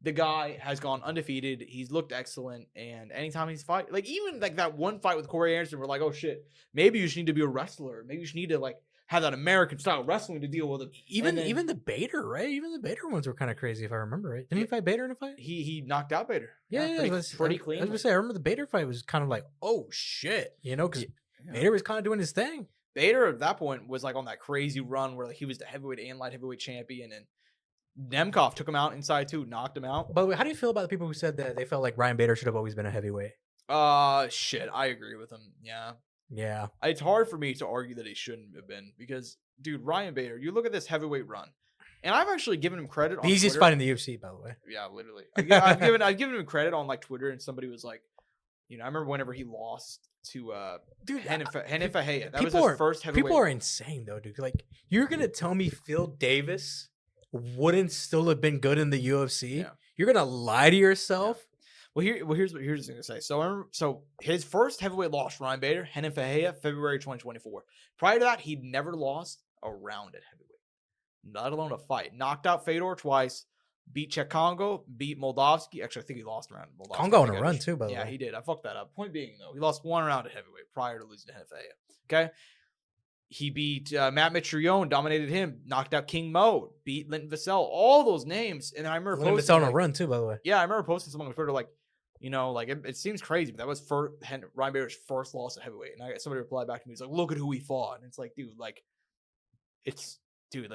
the guy has gone undefeated. He's looked excellent. And anytime he's fight, like, even like that one fight with Corey Anderson, we're like, oh, shit, maybe you just need to be a wrestler. Maybe you just need to, like, have that American style wrestling to deal with it. Even the Bader, right? Even the Bader ones were kind of crazy, if I remember right. Didn't he fight Bader in a fight? He knocked out Bader. Pretty clean. I was gonna say, I remember the Bader fight was kind of like, oh shit, because Bader was kind of doing his thing. Bader at that point was like on that crazy run where like he was the heavyweight and light heavyweight champion, and Nemkov took him out inside too, knocked him out. But how do you feel about the people who said that they felt like Ryan Bader should have always been a heavyweight? Shit, I agree with him. Yeah. It's hard for me to argue that he shouldn't have been because, dude, Ryan Bader, you look at this heavyweight run, and I've actually given him credit. The easiest fight in the UFC, by the way. Yeah, literally. I've given him credit on like Twitter, and somebody was like, I remember whenever he lost to Renan Fahea. That was his first heavyweight. People are insane though, dude. Like, you're gonna tell me Phil Davis wouldn't still have been good in the UFC? Yeah. You're gonna lie to yourself? Yeah. Well, here's what I'm gonna say. So his first heavyweight loss, Ryan Bader, Renan Fahea, February 2024. Prior to that, he'd never lost a round at heavyweight, not alone a fight. Knocked out Fedor twice. Beat Czech Congo, beat Moldavsky. Actually, I think he lost around Moldavsky. Congo on a run too, by the way. Yeah, he did. I fucked that up. Point being, though, he lost one round at heavyweight prior to losing to Hefei. Okay? He beat Matt Mitrione, dominated him, knocked out King Mo, beat Linton Vassell, all those names. And I remember posting... Vassell on a run too, by the way. Yeah, I remember posting something on Twitter like, it seems crazy, but that was Ryan Bader's first loss at heavyweight. And somebody replied back to me, he's like, look at who he fought. And it's like,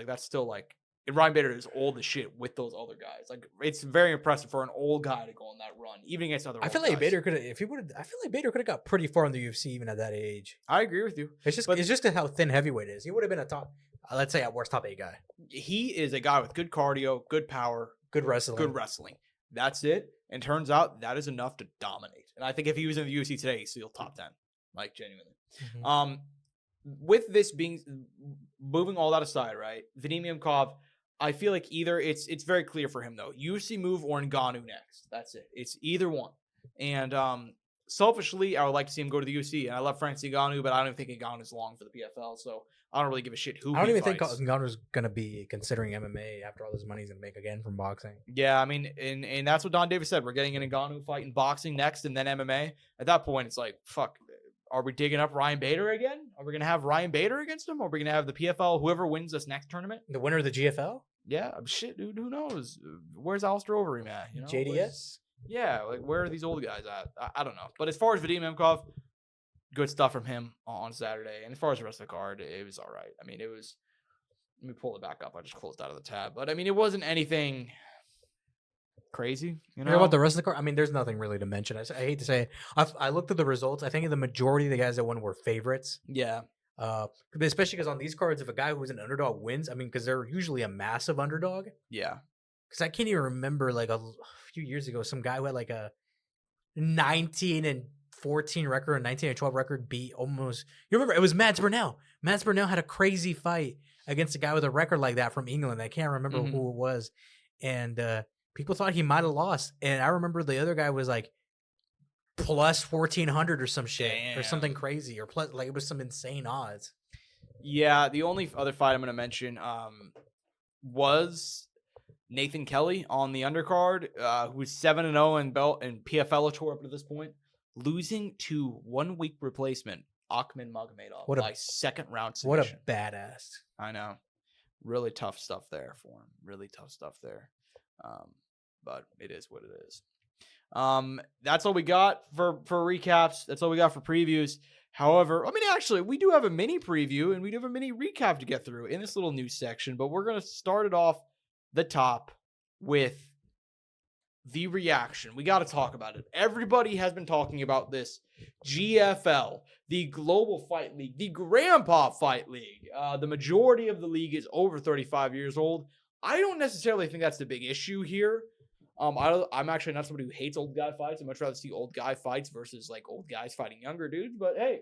that's still like, Ryan Bader is old as shit with those other guys. Like, it's very impressive for an old guy to go on that run, even against other. I feel like Bader could have got pretty far in the UFC even at that age. I agree with you. It's just how thin heavyweight is. He would have been a top, let's say at worst, top 8 guy. He is a guy with good cardio, good power, good wrestling. That's it. And turns out that is enough to dominate. And I think if he was in the UFC today, he's still top 10, like genuinely. Mm-hmm. With this moving all that aside, right? Vadim Nemkov. I feel like either it's very clear for him though. UFC move or Ngannou next. That's it. It's either one. And selfishly, I would like to see him go to the UFC. And I love Francis Ngannou, but I don't even think Ngannou's long for the PFL. So I don't really give a shit who. I don't even think Ngannou's gonna be considering MMA after all this money he's gonna make again from boxing. Yeah, I mean, and that's what Don Davis said. We're getting an Ngannou fight in boxing next, and then MMA. At that point, it's like, fuck. Are we digging up Ryan Bader again? Are we going to have Ryan Bader against him? Or are we going to have the PFL, whoever wins this next tournament? The winner of the GFL? Yeah. Shit, dude. Who knows? Where's Alistair Overeem at? JDS? Yeah. Like, where are these old guys at? I don't know. But as far as Vadim Nemkov, good stuff from him on Saturday. And as far as the rest of the card, it was all right. I mean, it was... Let me pull it back up. I just closed out of the tab. But, I mean, it wasn't anything... crazy, about the rest of the card. I mean, there's nothing really to mention. I hate to say it. I looked at the results. I think the majority of the guys that won were favorites. Yeah. Especially because on these cards, if a guy who's an underdog wins, I mean, because they're usually a massive underdog. Yeah. Because I can't even remember like a few years ago, some guy who had like a 19-14 record or 19-12 record beat almost. You remember it was Mads Burnell. Mads Burnell had a crazy fight against a guy with a record like that from England. I can't remember who it was, and people thought he might have lost, and I remember the other guy was like plus 1,400 or some shit. Damn. Or something crazy, or plus like it was some insane odds. Yeah, the only other fight I'm going to mention was Nathan Kelly on the undercard, who was 7-0 in PFL Tour up to this point, losing to 1 week replacement Akhman Magomedov by second round submission. What a badass! I know, really tough stuff there for him. Really tough stuff there. But it is what it is. That's all we got for recaps. That's all we got for previews. However, I mean, actually, we do have a mini preview and we do have a mini recap to get through in this little news section, but we're going to start it off the top with the reaction. We got to talk about it. Everybody has been talking about this GFL, the Global Fight League, the Grandpa Fight League. The majority of the league is over 35 years old. I don't necessarily think that's the big issue here. I'm actually not somebody who hates old guy fights. I'd much rather see old guy fights versus like old guys fighting younger dudes. But hey,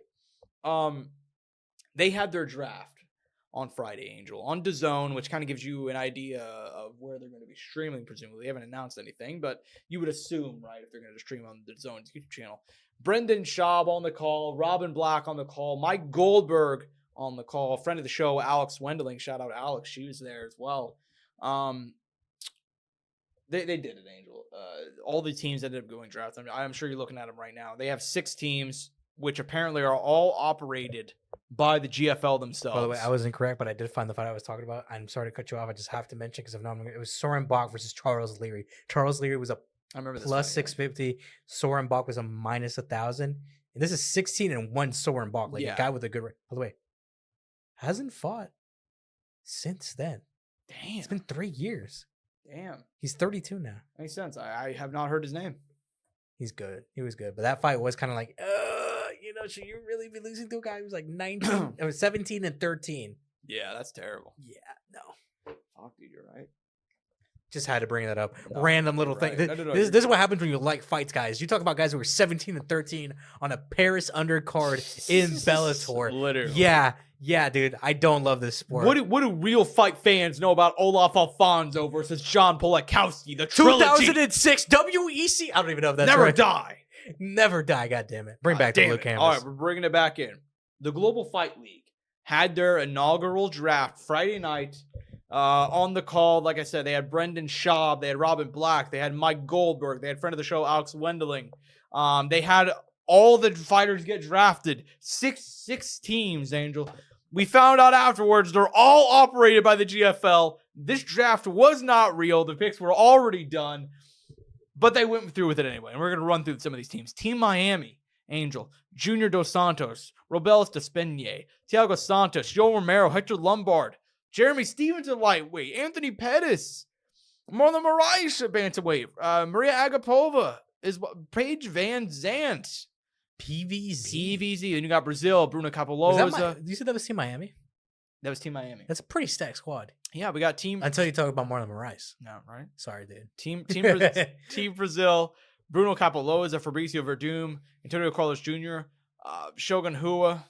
they had their draft on Friday, Angel, on DAZN, which kind of gives you an idea of where they're going to be streaming. Presumably, they haven't announced anything, but you would assume, right, if they're going to stream on the DAZN's YouTube channel. Brendan Schaub on the call, Robin Black on the call, Mike Goldberg on the call, friend of the show, Alex Wendling. Shout out Alex, she was there as well. They did it, Angel. All the teams ended up going draft. I mean, I'm sure you're looking at them right now. They have 6 teams. which apparently are all operated by the GFL themselves. By the way, I was incorrect, but I did find the fight I was talking about. I'm sorry to cut you off. I just have to mention because if not, it was Soren Bach versus Charles Leary. Charles Leary was a I remember this plus fight, 650. Soren Bach was a minus 1,000. And this is 16-1 Soren Bach, like a guy with a good. By the way, hasn't fought since then. Damn, it's been 3 years. Damn, he's 32 now. Makes sense. I have not heard his name. He's good. He was good, but that fight was kind of like, should you really be losing to a guy who's like 19? It was 17-13. Yeah, that's terrible. Yeah, no. Fuck, dude, you're right. Just had to bring that up. No, Random little thing. Right. This is what happens when you like fights, guys. You talk about guys who were 17-13 on a Paris undercard in Bellator. Literally. Yeah, dude. I don't love this sport. What do real fight fans know about Olaf Alfonso versus John Polakowski? The trilogy. 2006 WEC. I don't even know if that's Never right. Die. Never die. God damn it. Bring back the blue canvas. All right, we're bringing it back in. The Global Fight League had their inaugural draft Friday night. On the call, like I said, they had Brendan Schaub, they had Robin Black, they had Mike Goldberg, they had friend of the show Alex Wendeling. They had all the fighters get drafted. Six teams, Angel. We found out afterwards they're all operated by the GFL. This draft was not real. The picks were already done, but they went through with it anyway. And we're going to run through some of these teams. Team Miami, Angel, Junior Dos Santos, Robelis Despenier, Thiago Santos, Joe Romero, Hector Lombard, Jeremy Stevens at lightweight, Anthony Pettis, Marlon Moraes at bantamweight, Maria Agapova, Paige Van Zandt, PVZ. Then you got Brazil, Bruno Capoloza. You said that was Team Miami? That was Team Miami. That's a pretty stacked squad. Yeah, we got Team. Until you talk about Marlon Moraes. No, right? Sorry, dude. Team Brazil, Bruno Capoloza, Fabricio Verdum, Antonio Carlos Jr., Shogun Hua,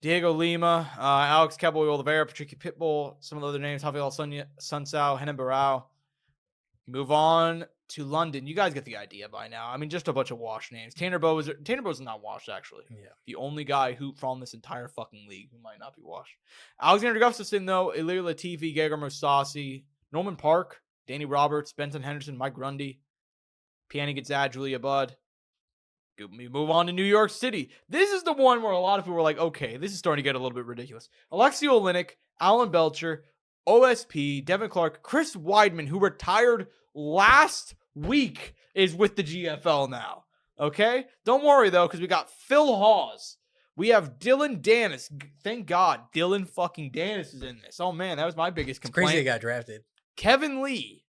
Diego Lima, Alex Cowboy Oliveira, Patricky Pitbull, some of the other names, Javier Sunsao, Henan Barao. Move on to London. You guys get the idea by now. I mean, just a bunch of washed names. Tanner Bowe's not washed, actually. Yeah. The only guy who from this entire fucking league who might not be washed. Alexander Gustafsson, though, Ilir Latifi, Gegard Mousasi, Norman Park, Danny Roberts, Benson Henderson, Mike Grundy, Piani Gadzad, Julia Budd. We move on to New York City. This is the one where a lot of people were like, okay, this is starting to get a little bit ridiculous. Alexei Oleinik, Alan Belcher, OSP, Devin Clark, Chris Weidman, who retired last week, is with the GFL now. Okay? Don't worry, though, because we got Phil Hawes. We have Dylan Dennis. Thank God Dylan fucking Dennis is in this. Oh, man, that was my biggest complaint. It's crazy he got drafted. Kevin Lee.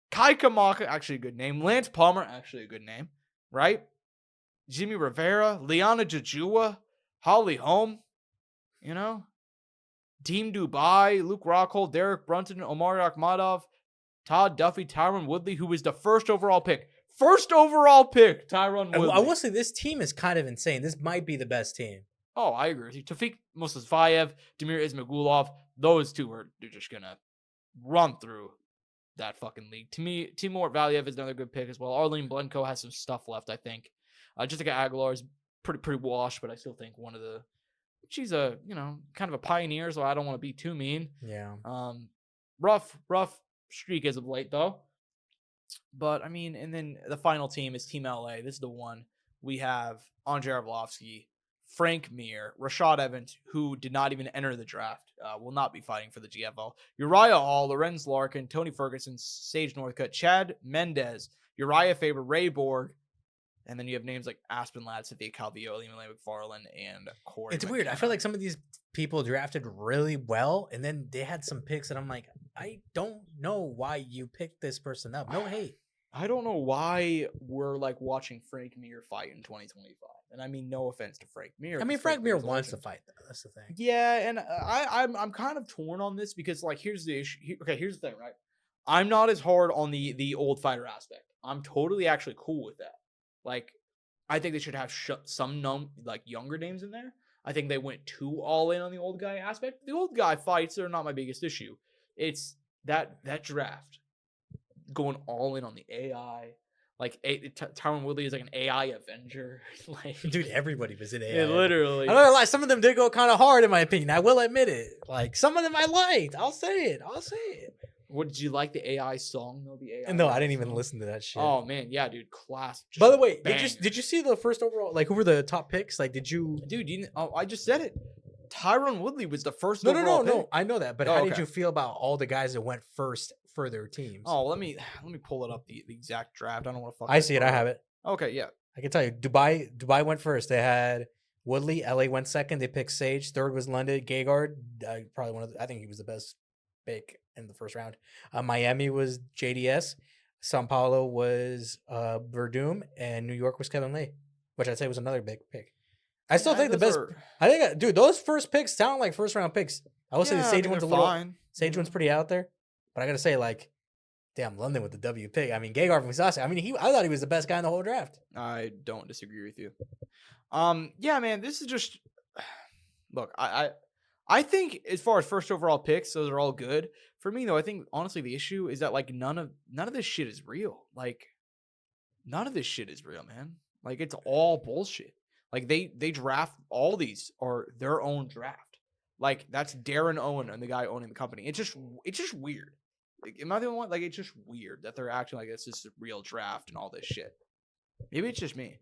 Kai Kamaka, actually a good name. Lance Palmer, actually a good name. Right? Jimmy Rivera, Liana Jajua, Holly Holm, Team Dubai, Luke Rockhold, Derek Brunton, Omar Akhmadov, Todd Duffy, Tyron Woodley, who was the first overall pick. Tyron Woodley. I will say this team is kind of insane. This might be the best team. Oh, I agree with you. Tawfiq Mosasvayev, Demir Ismagulov, they're just going to run through that fucking league. To me, Timur Valiev is another good pick as well. Arlene Blenko has some stuff left, I think. Jessica Aguilar is pretty washed, but I still think she's a, kind of a pioneer, so I don't want to be too mean. Yeah. Rough streak as of late, though. But, I mean, and then the final team is Team LA. This is the one. We have Andrei Arlovsky, Frank Mir, Rashad Evans, who did not even enter the draft, will not be fighting for the GFL. Uriah Hall, Lorenz Larkin, Tony Ferguson, Sage Northcutt, Chad Mendez, Uriah Faber, Ray Borg, and then you have names like Aspen Ladd, Cynthia Calvillo, Lima McFarland, and Corey. It's weird. I feel like some of these people drafted really well, and then they had some picks that I'm like, I don't know why you picked this person up. No hate. I don't know why we're like watching Frank Mir fight in 2025. And I mean, no offense to Frank Mir. I mean, Frank Mir wants to fight, though. That's the thing. Yeah, and I'm kind of torn on this because, like, here's the issue. Here's the thing, right? I'm not as hard on the old fighter aspect. I'm totally actually cool with that. Like, I think they should have some younger names in there. I think they went too all in on the old guy aspect. The old guy fights are not my biggest issue. It's that draft going all in on the AI. Like, Tyron Woodley is like an AI Avenger. Like, dude, everybody was in AI. Yeah, literally. I'm not gonna lie, some of them did go kind of hard, in my opinion. I will admit it. Like, some of them I liked. I'll say it. What did you like the AI song though? The AI. No, I didn't song? even listen to that shit. Oh man, yeah, dude, class. By the way, bangers. did you see the first overall? Like, who were the top picks? Like, did you? Dude, I just said it. Tyron Woodley was the first. No. overall pick. I know that, but how did you feel about all the guys that went first for their teams? Oh, let me pull it up the exact draft. I don't want to fuck. I see it. I have it. Okay, yeah. I can tell you, Dubai went first. They had Woodley. LA went second. They picked Sage. Third was London. Gegard, probably one of I think he was the best pick in the first round. Miami was JDS. Sao Paulo was Verdum, and New York was Kevin Lee, which I'd say was another big pick. I still think the best. I think, dude, those first picks sound like first round picks. I will say the Sage one's a little. Sage one's pretty out there, but I gotta say, like, damn, London with the W pick. I mean, Gegard from Sasha. I mean, I thought he was the best guy in the whole draft. I don't disagree with you. Yeah, man, this is just. Look, I think as far as first overall picks, those are all good. For me though, I think honestly the issue is that like none of this shit is real. Like, none of this shit is real, man. Like, it's all bullshit. Like they draft all these are their own draft. Like, that's Darren Owen and the guy owning the company. It's just weird. Like, am I the only one? Like, it's just weird that they're acting like this is a real draft and all this shit. Maybe it's just me.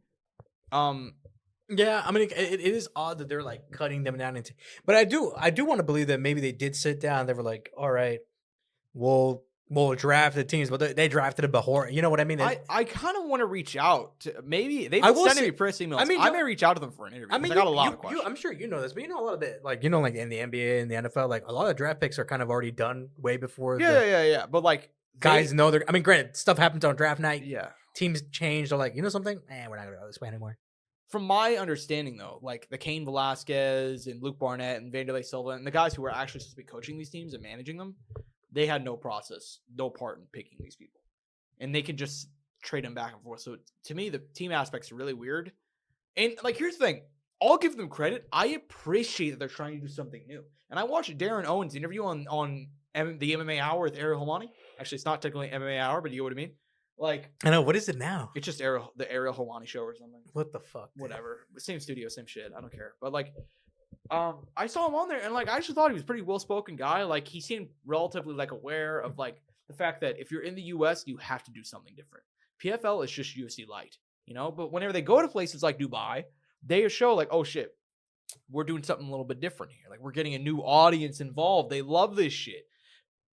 Yeah, I mean, it is odd that they're like cutting them down into. But I do want to believe that maybe they did sit down. They were like, all right, we'll draft the teams, but they drafted a Bahor. You know what I mean? I kind of want to reach out to maybe they've been sending me press emails. I may reach out to them for an interview. I mean, I got a lot of questions. I'm sure you know this, but you know a lot of it, like, you know, like in the NBA and the NFL, like a lot of draft picks are kind of already done way before. Yeah. But like guys know they're. I mean, granted, stuff happens on draft night. Yeah, teams change. They're like, you know something? We're not gonna go this way anymore. From my understanding, though, like the Cain Velasquez and Luke Barnett and Vanderlei Silva and the guys who were actually supposed to be coaching these teams and managing them, they had no process, no part in picking these people. And they could just trade them back and forth. So to me, the team aspects are really weird. And like, here's the thing. I'll give them credit. I appreciate that they're trying to do something new. And I watched Darren Owen's interview on the MMA Hour with Ariel Helwani. Actually, it's not technically MMA Hour, but you know what I mean? Like, I know, what is it now? It's just the Ariel Helwani show or something. What the fuck? Whatever. Same studio, same shit. I don't care. But like, I saw him on there, and like, I actually thought he was a pretty well-spoken guy. Like, he seemed relatively like aware of like the fact that if you're in the US, you have to do something different. PFL is just UFC light, you know. But whenever they go to places like Dubai, they show like, oh shit, we're doing something a little bit different here. Like, we're getting a new audience involved. They love this shit.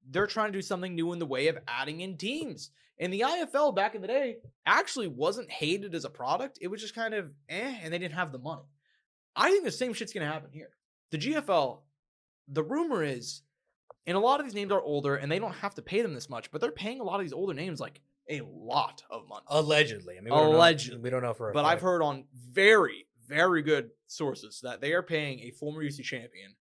They're trying to do something new in the way of adding in teams. And the IFL back in the day actually wasn't hated as a product. It was just kind of and they didn't have the money. I think the same shit's going to happen here. The GFL, the rumor is, and a lot of these names are older and they don't have to pay them this much, but they're paying a lot of these older names like a lot of money. Allegedly. I mean, we don't know for a fact. I've heard on very, very good sources that they are paying a former UFC champion.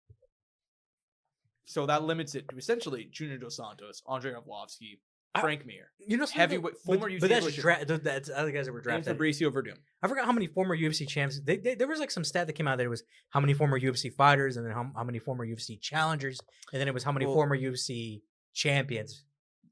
So that limits it to essentially Junior Dos Santos, Andre Arlovski, Frank Mir. You know, heavyweight former UFC. But that's other guys that were drafted. And Fabricio Verdum. I forgot how many former UFC champs. There was like some stat that came out that it was how many former UFC fighters, and then how many former UFC challengers, and then it was how many former UFC champions.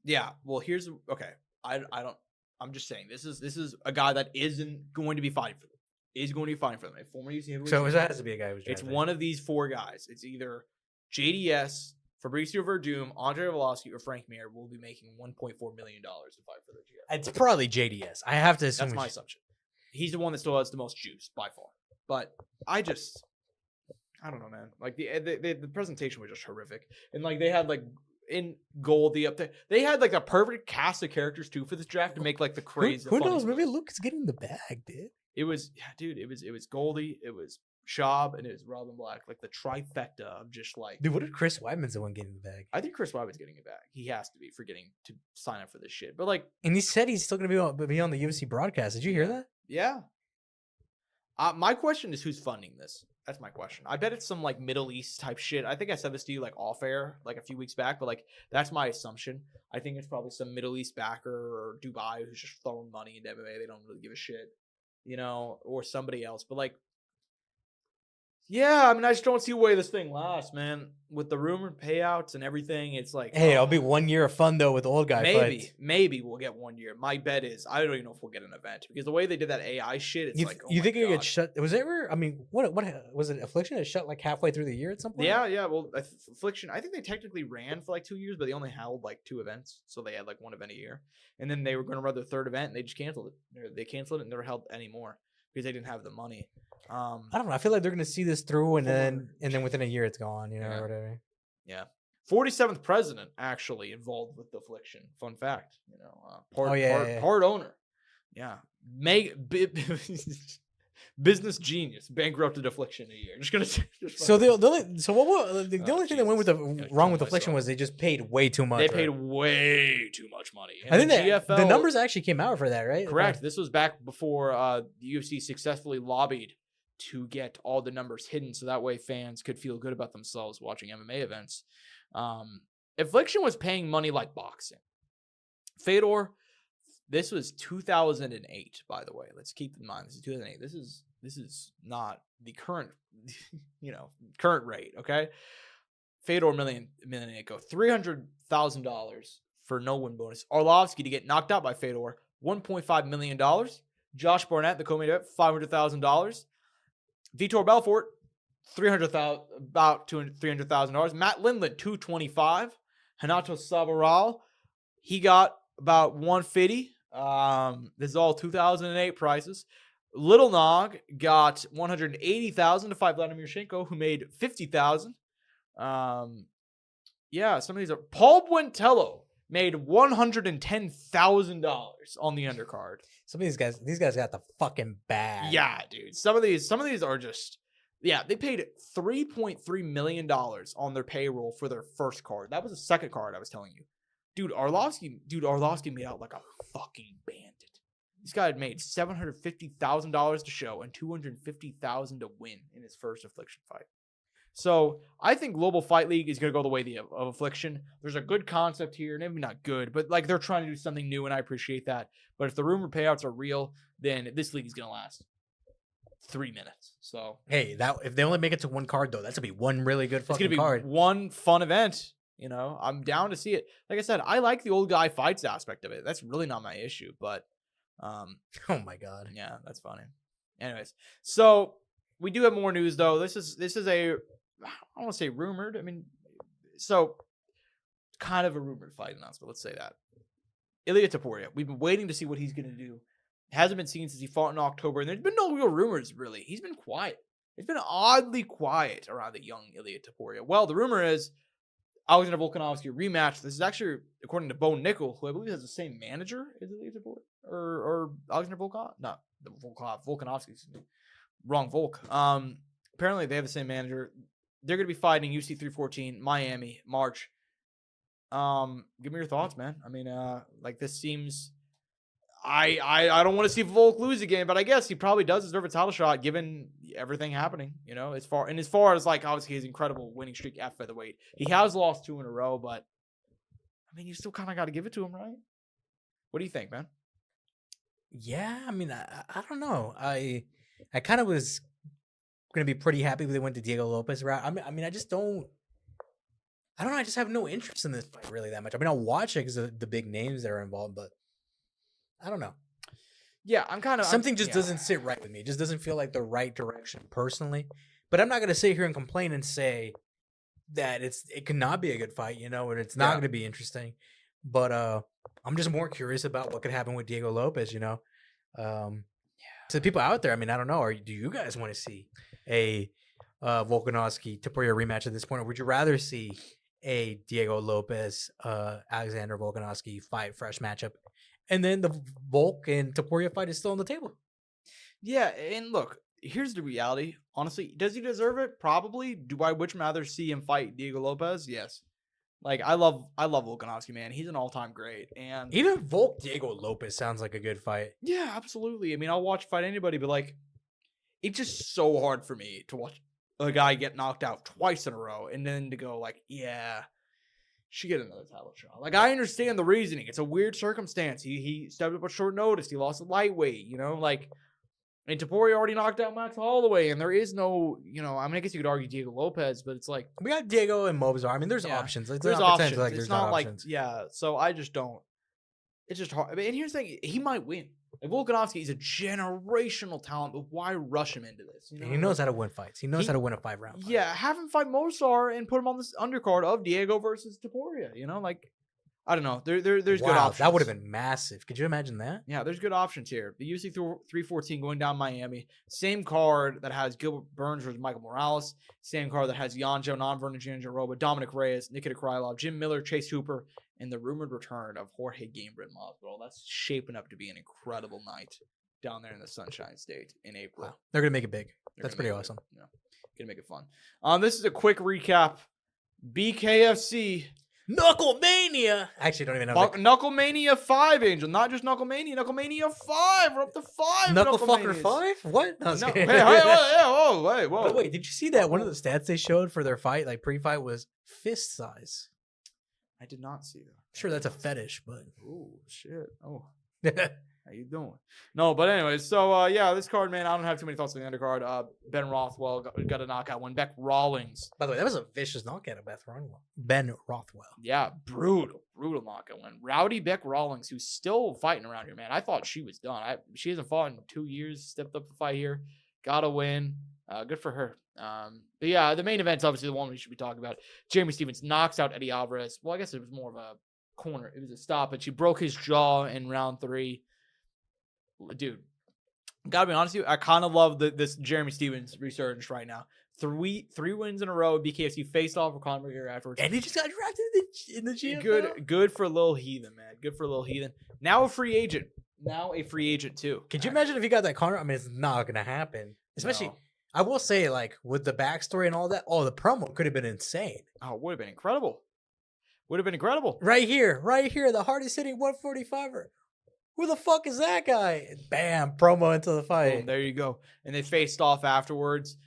Yeah. Well, here's okay. I don't. I'm just saying this is a guy that isn't going to be fighting for them. Is going to be fighting for them. A former UFC heavyweight. So it has to be a guy who's. It's one of these four guys. It's either JDS, Fabricio Verdum, Andre Arlovski, or Frank Mir will be making $1.4 million to fight for the GFL. It's probably JDS. I have to assume. That's my assumption. He's the one that still has the most juice by far. But I don't know, man. Like the presentation was just horrific, and like they had like in Goldie up there, they had like a perfect cast of characters too for this draft to make like the crazy. Who knows? Maybe Luke's getting the bag, dude. It was, dude. It was Goldie. It was Schaub, and it was Robin Black, like the trifecta of just like. Dude, what if Chris Weidman's the one getting the bag? I think Chris Weidman's getting it back. He has to be for getting to sign up for this shit. But like, and he said he's still gonna be on the UFC broadcast. Did you hear that? Yeah. My question is who's funding this? That's my question. I bet it's some like Middle East type shit. I think I said this to you like off air like a few weeks back, but like that's my assumption. I think it's probably some Middle East backer or Dubai who's just throwing money into MMA. They don't really give a shit, you know, or somebody else. But like, Yeah, I mean, I just don't see a way this thing lasts, man. With the rumored payouts and everything, it's like, Hey, it'll be 1 year of fun though with old guy fights. maybe we'll get 1 year. My bet is I don't even know if we'll get an event because the way they did that AI shit, it's like, oh You my think it God. get shut? Was it ever? I mean, what was it? Affliction that shut like halfway through the year at some point. Yeah. Well, Affliction, I think they technically ran for like 2 years, but they only held like 2 events, so they had like 1 event a year. And then they were going to run their 3rd event, and they just canceled it. They canceled it and never held anymore because they didn't have the money. I don't know. I feel like they're gonna see this through, and then within a year it's gone. You know, or whatever. Yeah. 47th president actually involved with the Affliction. Fun fact, you know, part owner. Yeah. Business genius bankrupted Affliction a year. Just gonna say. So the only thing that went with wrong with Affliction was they just paid way too much. They paid way too much money. And I think that the numbers actually came out for that, right? Correct. This was back before the UFC successfully lobbied to get all the numbers hidden, so that way fans could feel good about themselves watching MMA events. Affliction was paying money like boxing. Fedor, this was 2008, by the way. Let's keep in mind this is 2008. This is not the current, current rate. Okay, Fedor million ago, $300,000 for no win bonus. Arlovsky to get knocked out by Fedor, $1.5 million. Josh Barnett, the co-main event, $500,000. Vitor Belfort, $300,000. Matt Lindland, $225,000. Hanato Sabaral, he got about $150,000. This is all 2008 prices. Little Nog got $180,000 to fight Vladimir Shenko, who made $50,000. Yeah, some of these are. Paul Buentello made $110,000 on the undercard. Some of these guys got the fucking bag. Yeah, dude. Some of these are just, they paid $3.3 million on their payroll for their first card. That was the second card I was telling you. Dude, Arlovsky made out like a fucking bandit. This guy had made $750,000 to show and $250,000 to win in his first Affliction fight. So I think Global Fight League is going to go the way of Affliction. There's a good concept here, maybe not good, but like they're trying to do something new, and I appreciate that. But if the rumor payouts are real, then this league is going to last 3 minutes. So hey, if they only make it to one card though, that's gonna be one really good fucking it's gonna be one fun event. You know, I'm down to see it. Like I said, I like the old guy fights aspect of it. That's really not my issue, but oh my God, yeah, that's funny. Anyways, so we do have more news though. This is a, I don't want to say rumored. I mean, so kind of a rumored fight announcement. Let's say that Ilia Topuria. We've been waiting to see what he's gonna do. Hasn't been seen since he fought in October, and there's been no real rumors really. He's been quiet. It's been oddly quiet around the young Ilia Topuria. Well, the rumor is Alexander Volkanovski rematch. This is actually according to Bo Nickel, who I believe has the same manager as Ilia Topuria or Alexander Volkanov. No, Volkanovski. Excuse me. Wrong Volk. Apparently they have the same manager. They're going to be fighting UFC 314 Miami March. Give me your thoughts, man. I mean, like this seems. I don't want to see Volk lose again, but I guess he probably does deserve a title shot given everything happening. You know, as far as like obviously his incredible winning streak at featherweight, he has lost 2 in a row, but I mean, you still kind of got to give it to him, right? What do you think, man? Yeah, I mean, I don't know. I kind of was gonna be pretty happy if they went to Diego Lopez route. I mean, I just don't. I don't know. I just have no interest in this fight really that much. I mean, I'll watch it because of the big names that are involved, but I don't know. Yeah, I'm kind of something just doesn't sit right with me. It just doesn't feel like the right direction personally. But I'm not gonna sit here and complain and say that it cannot be a good fight, you know, and it's not gonna be interesting. But I'm just more curious about what could happen with Diego Lopez, you know. To the people out there, I mean, I don't know. Or do you guys want to see a Volkanovski Topuria rematch at this point, or would you rather see a Diego Lopez Alexander Volkanovski fight fresh matchup? And then the Volk and Topuria fight is still on the table. Yeah, and look, here's the reality. Honestly, does he deserve it? Probably. Do I would rather see him fight Diego Lopez? Yes. Like I love Volkanovski, man. He's an all-time great. And even Volk Diego Lopez sounds like a good fight. Yeah, absolutely. I mean, I'll watch fight anybody, but like it's just so hard for me to watch a guy get knocked out twice in a row and then to go like, yeah, should get another title shot. Like, I understand the reasoning. It's a weird circumstance. He stepped up at short notice. He lost a lightweight, you know? Like, And Topuria already knocked out Max Holloway, and there is no, I mean, I guess you could argue Diego Lopez, but it's like we got Diego and Mobzar. I mean, there's Yeah. options. Like, there's not options. Like It's there's not like options. So I just don't. It's just hard. I mean, and here's the thing: he might win. Like Volkanovski is a generational talent, but why rush him into this? And he knows how to win fights. He knows how to win a 5-round fight. Yeah, have him fight Mosar and put him on this undercard of Diego versus Topuria. Like I don't know. There's good options. That would have been massive. Could you imagine that? Yeah, there's good options here. The UFC 314 going down Miami. Same card that has Gilbert Burns versus Michael Morales. Same card that has Yanjo, Non-Vernon Janjaroba, Dominic Reyes, Nikita Krylov, Jim Miller, Chase Hooper, and the rumored return of Jorge Gamebred Masvidal. That's shaping up to be an incredible night down there in the Sunshine State in April. Wow. They're going to make it big. That's pretty awesome. Yeah, gonna make it fun. This is a quick recap. BKFC. Knucklemania. Actually, don't even know. Knucklemania 5, Angel. Not just Knucklemania. Knucklemania 5. We're up to 5. Knucklefucker 5? What? No, Hey, whoa. By the way, did you see that one of the stats they showed for their fight, like pre-fight, was fist size? I did not see that. Sure, that's a fetish, but Oh shit. Oh. How you doing? No, but anyways, so this card, man, I don't have too many thoughts on the undercard. Ben Rothwell got a knockout win. Beck Rawlings. By the way, that was a vicious knockout of Ben Rothwell. Yeah, brutal knockout win. Rowdy Beck Rawlings, who's still fighting around here, man. I thought she was done. She hasn't fought in 2 years. Stepped up to fight here. Got a win. Good for her. But yeah, the main event's obviously the one we should be talking about. Jeremy Stevens knocks out Eddie Alvarez. Well, I guess it was more of a corner. It was a stop, and she broke his jaw in round 3. Dude, gotta be honest with you, I kind of love this Jeremy Stevens resurgence right now. Three wins in a row. BKFC faced off with Conor McGregor afterwards, and he just got drafted in the GFL. Good for Lil Heathen, man. Good for Lil Heathen. Now a free agent too. Could you imagine if he got that Conor? I mean, it's not gonna happen. Especially, no. I will say, like with the backstory and all that. Oh, the promo could have been insane. Oh, it would have been incredible. Right here, the hardest hitting 145er. Who the fuck is that guy? Bam, promo into the fight. Boom, there you go. And they faced off afterwards,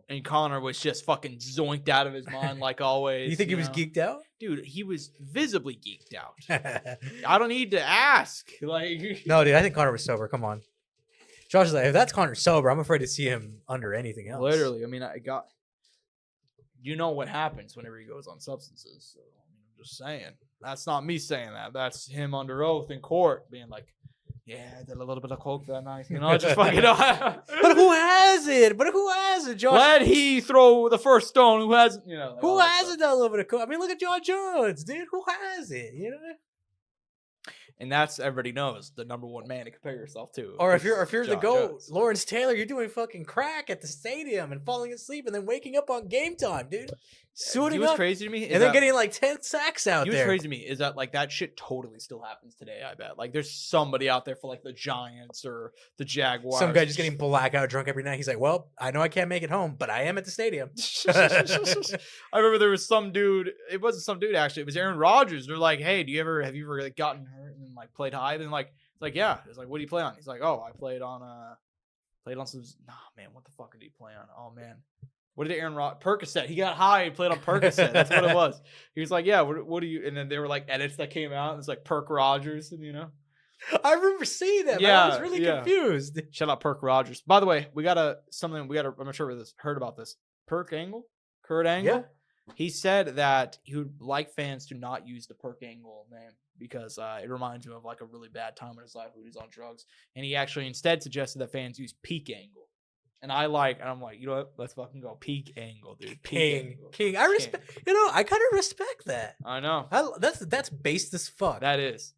and Conor was just fucking zoinked out of his mind like always. You think he was geeked out? Dude, he was visibly geeked out. I don't need to ask. No, dude, I think Conor was sober. Come on. Josh is like, if that's Conor sober, I'm afraid to see him under anything else. Literally, I mean, you know what happens whenever he goes on substances. So I'm just saying. That's not me saying that. That's him under oath in court being like, yeah, I did a little bit of coke that night. Just fucking. But who has it, Josh? Let he throw the first stone. Who hasn't? Who hasn't done a little bit of coke? I mean, look at John Jones, dude. Who has it? And that's, everybody knows, the number one man to compare yourself to. Or if you're the GOAT, Jones. Lawrence Taylor, you're doing fucking crack at the stadium and falling asleep and then waking up on game time, dude. Suiting up. Crazy to me, and then getting like 10 sacks out there. What's crazy to me is that like that shit totally still happens today. I bet like there's somebody out there for like the Giants or the Jaguars. Some guy just getting blackout drunk every night. He's like, well, I know I can't make it home, but I am at the stadium. I remember there was some dude. It wasn't some dude actually. It was Aaron Rodgers. They're like, hey, have you ever like gotten hurt and like played high? And like, it's like, yeah. It's like, what do you play on? He's like, oh, I played on some. Nah, man, what the fuck did he play on? Oh man. What did Percocet? He got high and played on Percocet. That's what it was. He was like, yeah, what do you... And then there were like edits that came out. And it's like Perk Rogers and I remember seeing that. Yeah, I was really confused. Shout out Perk Rogers. By the way, I'm not sure if heard about this. Kurt Angle? Yeah. He said that he would like fans to not use the Perk Angle name because it reminds him of like a really bad time in his life when he was on drugs. And he actually instead suggested that fans use Peak Angle. And I'm like, you know what? Let's fucking go. Peak Angle, dude. King. I respect. I kind of respect that. I know. That's based as fuck. That is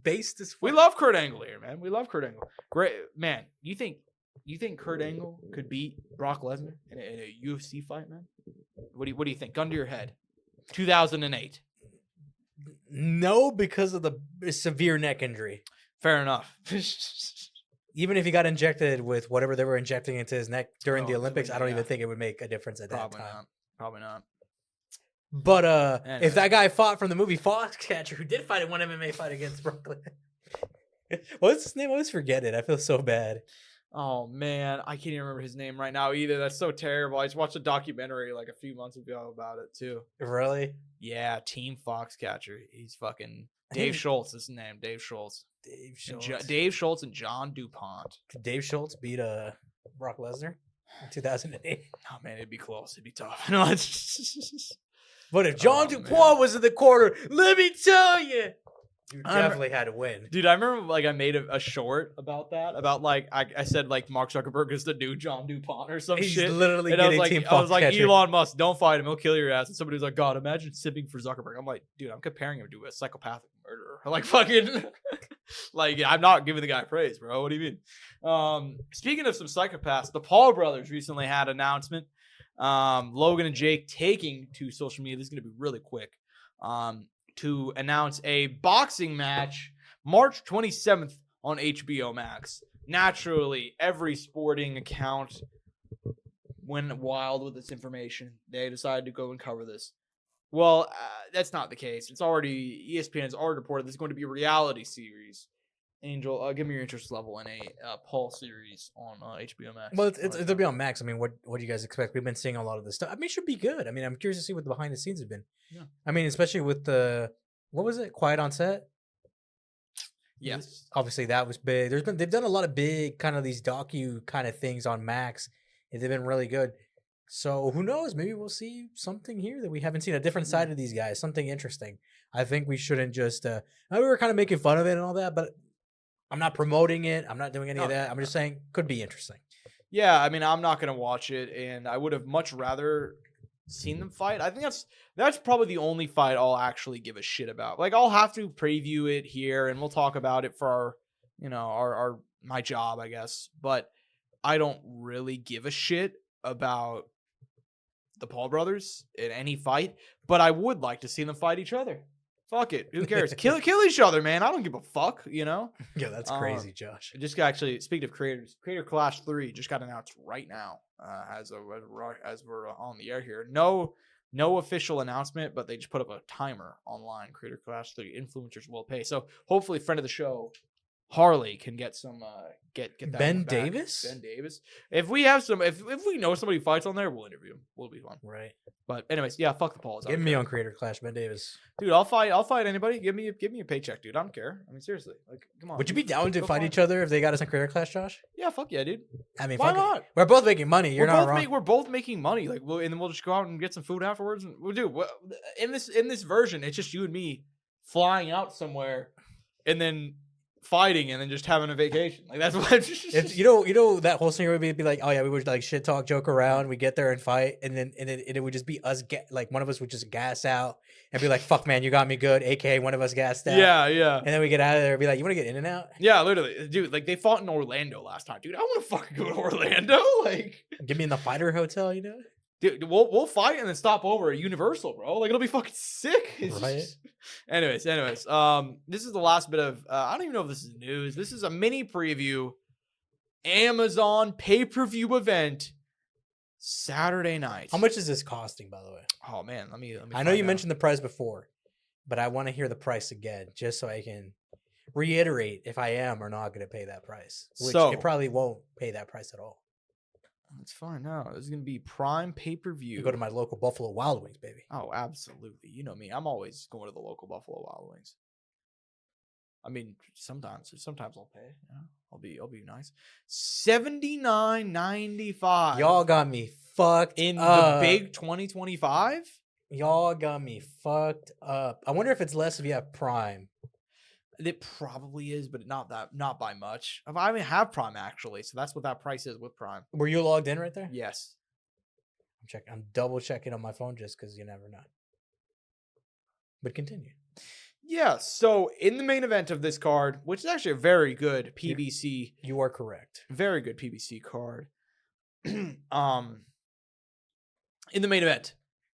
based as fuck. We love Kurt Angle here, man. We love Kurt Angle. Great man. You think Kurt Angle could beat Brock Lesnar in a UFC fight, man? What do you think? Gun to your head. 2008. No, because of the severe neck injury. Fair enough. Even if he got injected with whatever they were injecting into his neck during the Olympics, I don't even think it would make a difference at that time. Probably not. But anyway. If that guy fought from the movie Foxcatcher, who did fight in one MMA fight against Brooklyn. What's his name? I always forget it. I feel so bad. Oh, man. I can't even remember his name right now either. That's so terrible. I just watched a documentary like a few months ago about it, too. Really? Yeah, Team Foxcatcher. He's fucking... Dave Schultz is his name. Dave Schultz. Dave Schultz and John DuPont. Could Dave Schultz beat Brock Lesnar in 2008. Oh man, it'd be close. It'd be tough. No, But if John Dubois was in the corner, let me tell you, you definitely had to win. Dude, I remember like I made a short about that. About like I said like Mark Zuckerberg is the new John DuPont or some He's shit. literally And I getting was Team like, I was like, Foxcatcher. Elon Musk, don't fight him. He'll kill your ass. And somebody was like, God, imagine sipping for Zuckerberg. I'm like, dude, I'm comparing him to a psychopathic murderer. Like fucking, like I'm not giving the guy praise, bro. What do you mean? Speaking of some psychopaths, the Paul brothers recently had an announcement. Logan and Jake taking to social media. This is gonna be really quick. To announce a boxing match March 27th on HBO Max. Naturally, every sporting account went wild with this information. They decided to go and cover this. Well, that's not the case. It's already, ESPN has already reported this is going to be a reality series. Angel, give me your interest level in a Paul series on HBO Max. Well, it'll be on Max. I mean, what do you guys expect? We've been seeing a lot of this stuff. I mean, it should be good. I mean, I'm curious to see what the behind the scenes have been. Yeah. I mean, especially with the, what was it? Quiet on Set? Yes. Obviously, that was big. They've done a lot of big kind of these docu kind of things on Max, and they've been really good. So who knows? Maybe we'll see something here that we haven't seen, a different side of these guys, something interesting. I think we shouldn't just. I mean, we were kind of making fun of it and all that, but I'm not promoting it. I'm not doing any of that. I'm just saying could be interesting. Yeah, I mean, I'm not gonna watch it, and I would have much rather seen them fight. I think that's probably the only fight I'll actually give a shit about. Like, I'll have to preview it here, and we'll talk about it for our my job, I guess. But I don't really give a shit about the Paul brothers in any fight. But I would like to see them fight each other. Fuck it. Who cares? Kill each other, man. I don't give a fuck, Yeah, that's crazy, Josh. Just actually, speaking of creators, Creator Clash 3 just got announced right now as we're on the air here. No official announcement, but they just put up a timer online. Creator Clash 3 influencers will pay. So hopefully, friend of the show, Harley, can get some get that Ben Davis. Ben Davis. If we have some, if we know somebody fights on there, we'll interview him. We'll be fun. Right. But anyways, yeah, fuck the Pauls. Give me on Creator Clash, Ben Davis. Dude, I'll fight anybody. Give me a paycheck, dude. I don't care. I mean, seriously. Like, come on. Would you be down to Go fight each other if they got us on Creator Clash, Josh? Yeah, fuck yeah, dude. I mean, why not? We're both making money. You're not wrong. We're both making money. Like, and then we'll just go out and get some food afterwards. And we'll do in this version. It's just you and me flying out somewhere, and then fighting, and then just having a vacation. Like, that's what. It's, you know that whole scenario would be like, oh yeah, we would like shit talk, joke around, we get there and fight, and then it would just be us like one of us would just gas out and be like, fuck man, you got me good, aka one of us gassed out. Yeah. And then we get out of there and be like, you want to get in and out? Yeah, literally, dude. Like, they fought in Orlando last time, dude. I want to fucking go to Orlando. Like, give me in the fighter hotel, you know. Dude, we'll fight and then stop over at Universal, bro. Like, it'll be fucking sick. Right. Anyways. This is the last bit of I don't even know if this is news. This is a mini preview. Amazon pay-per-view event Saturday night. How much is this costing, by the way? Oh man, let me I know you mentioned the price before, but I want to hear the price again, just so I can reiterate if I am or not going to pay that price. Which it probably won't pay that price at all. Let's find out. This is going to be Prime pay-per-view. You go to my local Buffalo Wild Wings, baby. Oh, absolutely. You know me. I'm always going to the local Buffalo Wild Wings. I mean, sometimes I'll pay. Yeah, I'll be nice. $79.95. Y'all got me fucked in up. The big 2025. Y'all got me fucked up. I wonder if it's less if you have Prime. It probably is, but not by much. I even have Prime actually, so that's what that price is with Prime. Were you logged in right there? Yes. I'm double checking on my phone just because you never know. But continue. Yeah. So in the main event of this card, which is actually a very good PBC, you are correct. Very good PBC card. In the main event,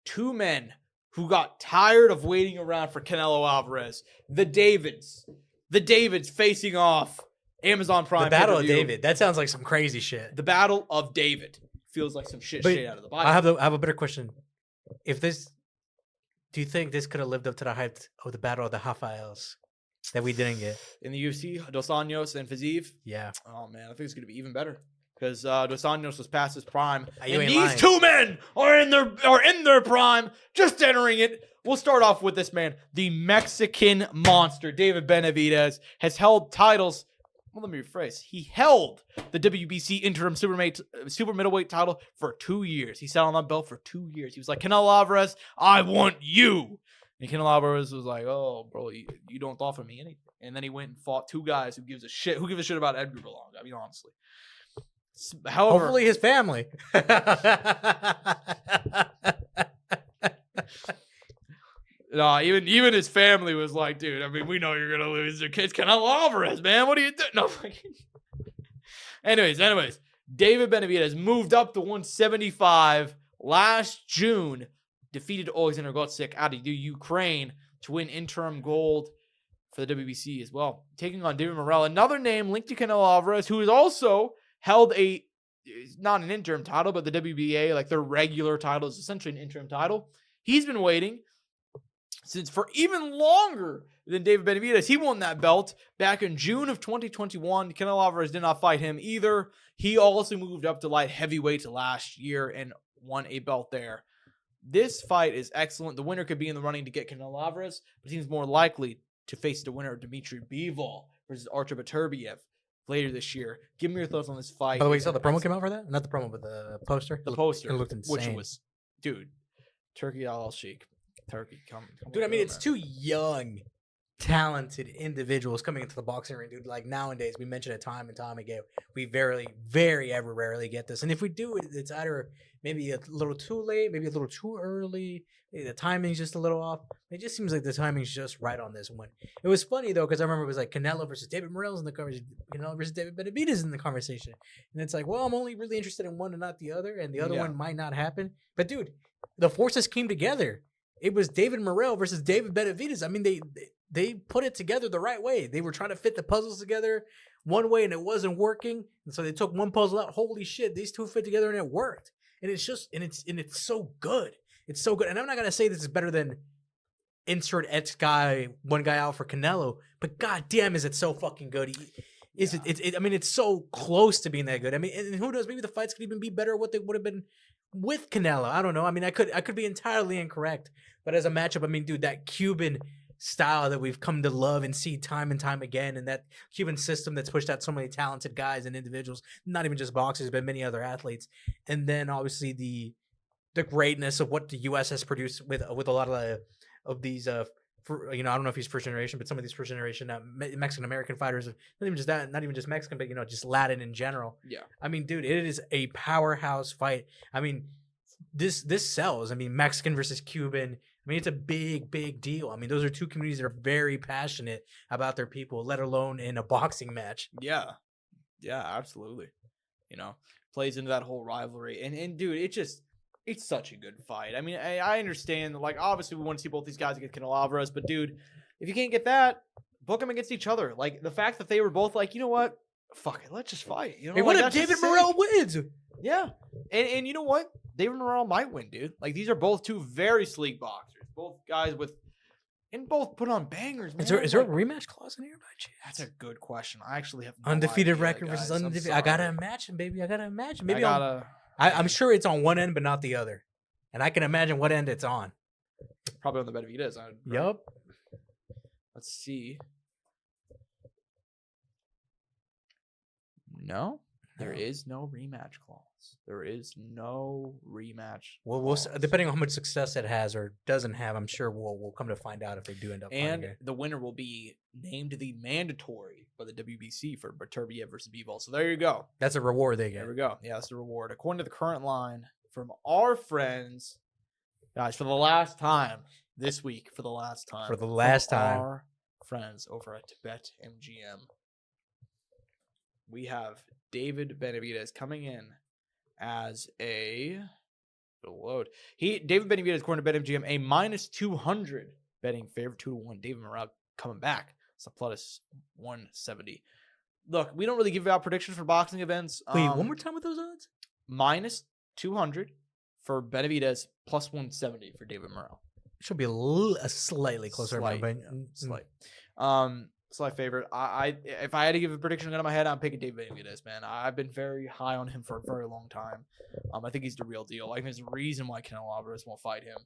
two men who got tired of waiting around for Canelo Alvarez. The Davids facing off Amazon Prime. The Battle of David. That sounds like some crazy shit. The Battle of David feels like some shit straight out of the Bible. I have a better question. Do you think this could have lived up to the hype of the Battle of the Rafaels that we didn't get in the UFC? Dos Anjos and Fiziev. Yeah. Oh man, I think it's gonna be even better. Because Dos Anjos was past his prime, and these two men are in their prime, just entering it. We'll start off with this man, the Mexican monster, David Benavidez, has held titles well, let me rephrase. He held the WBC interim super middleweight title for 2 years. He sat on that belt for 2 years. He was like, Canelo Alvarez, I want you. And Canelo Alvarez was like, oh, bro, you don't offer me anything. And then he went and fought 2 guys who gives a shit about Edgar Berlanga. I mean, honestly. However, hopefully his family. No, even his family was like, dude, I mean, we know you're gonna lose your kids. Canelo Alvarez, man. What are you doing? No. Anyways, David Benavidez moved up to 175 last June, defeated Alexander Gottsik out of Ukraine to win interim gold for the WBC as well. Taking on David Morrell, another name linked to Canelo Alvarez, who has also held not an interim title, but the WBA, like their regular title is essentially an interim title. He's been waiting since for even longer than David Benavidez. He won that belt back in June of 2021. Canelo Alvarez did not fight him either. He also moved up to light heavyweight last year and won a belt there. This fight is excellent. The winner could be in the running to get Canelo Alvarez, but seems more likely to face the winner of Dmitry Bivol versus Artur Beterbiev later this year. Give me your thoughts on this fight. By the way, you saw the promo came out for that? Not the promo, but the poster? The poster. It looked insane. Which was, dude, Turkey al-Sheikh. Turkey, come dude, I mean, it's 2 young, talented individuals coming into the boxing ring, dude. Like nowadays, we mention it time and time again. We very rarely get this. And if we do, it's either maybe a little too late, maybe a little too early. Maybe the timing's just a little off. It just seems like the timing's just right on this one. It was funny, though, because I remember it was like Canelo versus David Morrell's in the conversation. Canelo versus David Benavidez in the conversation. And it's like, well, I'm only really interested in one and not the other. And the other one might not happen. But, dude, the forces came together. It was David Morrell versus David Benavidez. I mean, they put it together the right way. They were trying to fit the puzzles together one way, and it wasn't working. And so they took one puzzle out. Holy shit, these two fit together, and it worked. And it's just, and it's so good. It's so good. And I'm not gonna say this is better than insert X guy, one guy out for Canelo, but goddamn, is it so fucking good? I mean, it's so close to being that good. I mean, and who knows? Maybe the fights could even be better what they would have been with Canelo. I don't know. I mean, I could be entirely incorrect, but as a matchup, I mean, dude, that Cuban style that we've come to love and see time and time again, and that Cuban system that's pushed out so many talented guys and individuals, not even just boxers, but many other athletes, and then obviously the greatness of what the U.S. has produced with a lot of these. I don't know if he's first generation, but some of these first generation Mexican American fighters, not even just Mexican, but just Latin in general. Yeah, I mean, dude, it is a powerhouse fight. I mean, this sells. I mean, Mexican versus Cuban. I mean, it's a big deal. I mean, those are two communities that are very passionate about their people, let alone in a boxing match. Yeah, absolutely. Plays into that whole rivalry, and dude, it's such a good fight. I mean, I understand, like, obviously we want to see both these guys against Canelo Alvarez, but dude, if you can't get that, book them against each other. Like, the fact that they were both like, you know what? Fuck it, let's just fight. Hey, what if David Morrell wins? Yeah. And you know what? David Morrell might win, dude. Like, these are both two very sleek boxers. Both guys both put on bangers, man. Is there a rematch clause in here by chance? That's a good question. I actually have no undefeated idea, record guys. versus undefeated. I gotta imagine, baby. Maybe I'm sure it's on one end, but not the other. And I can imagine what end it's on. Probably on the Benavidez end. Right? Yup. Let's see. No, there is no rematch clause. There is no rematch. Well, depending on how much success it has or doesn't have, I'm sure we'll come to find out if they do end up. And the winner will be named the mandatory for the WBC for Beterbiev versus Bivol. So there you go. That's a reward they get. There we go. Yeah, that's the reward. According to the current line from our friends, guys, for the last time this week, our friends over at Tibet MGM, we have David Benavidez coming in as a David Benavidez, according to BetMGM, a -200 betting favorite, 2-1. David Morrell coming back. It's a plus 170. Look, we don't really give out predictions for boxing events. Wait, one more time with those odds? -200 for Benavidez, plus 170 for David Morrell. Should be a slightly closer. Slight favorite. If I had to give a prediction gun in my head, I'm picking David Benavidez, man. I've been very high on him for a very long time. I think he's the real deal. Like, there's a reason why Canelo Alvarez won't fight him.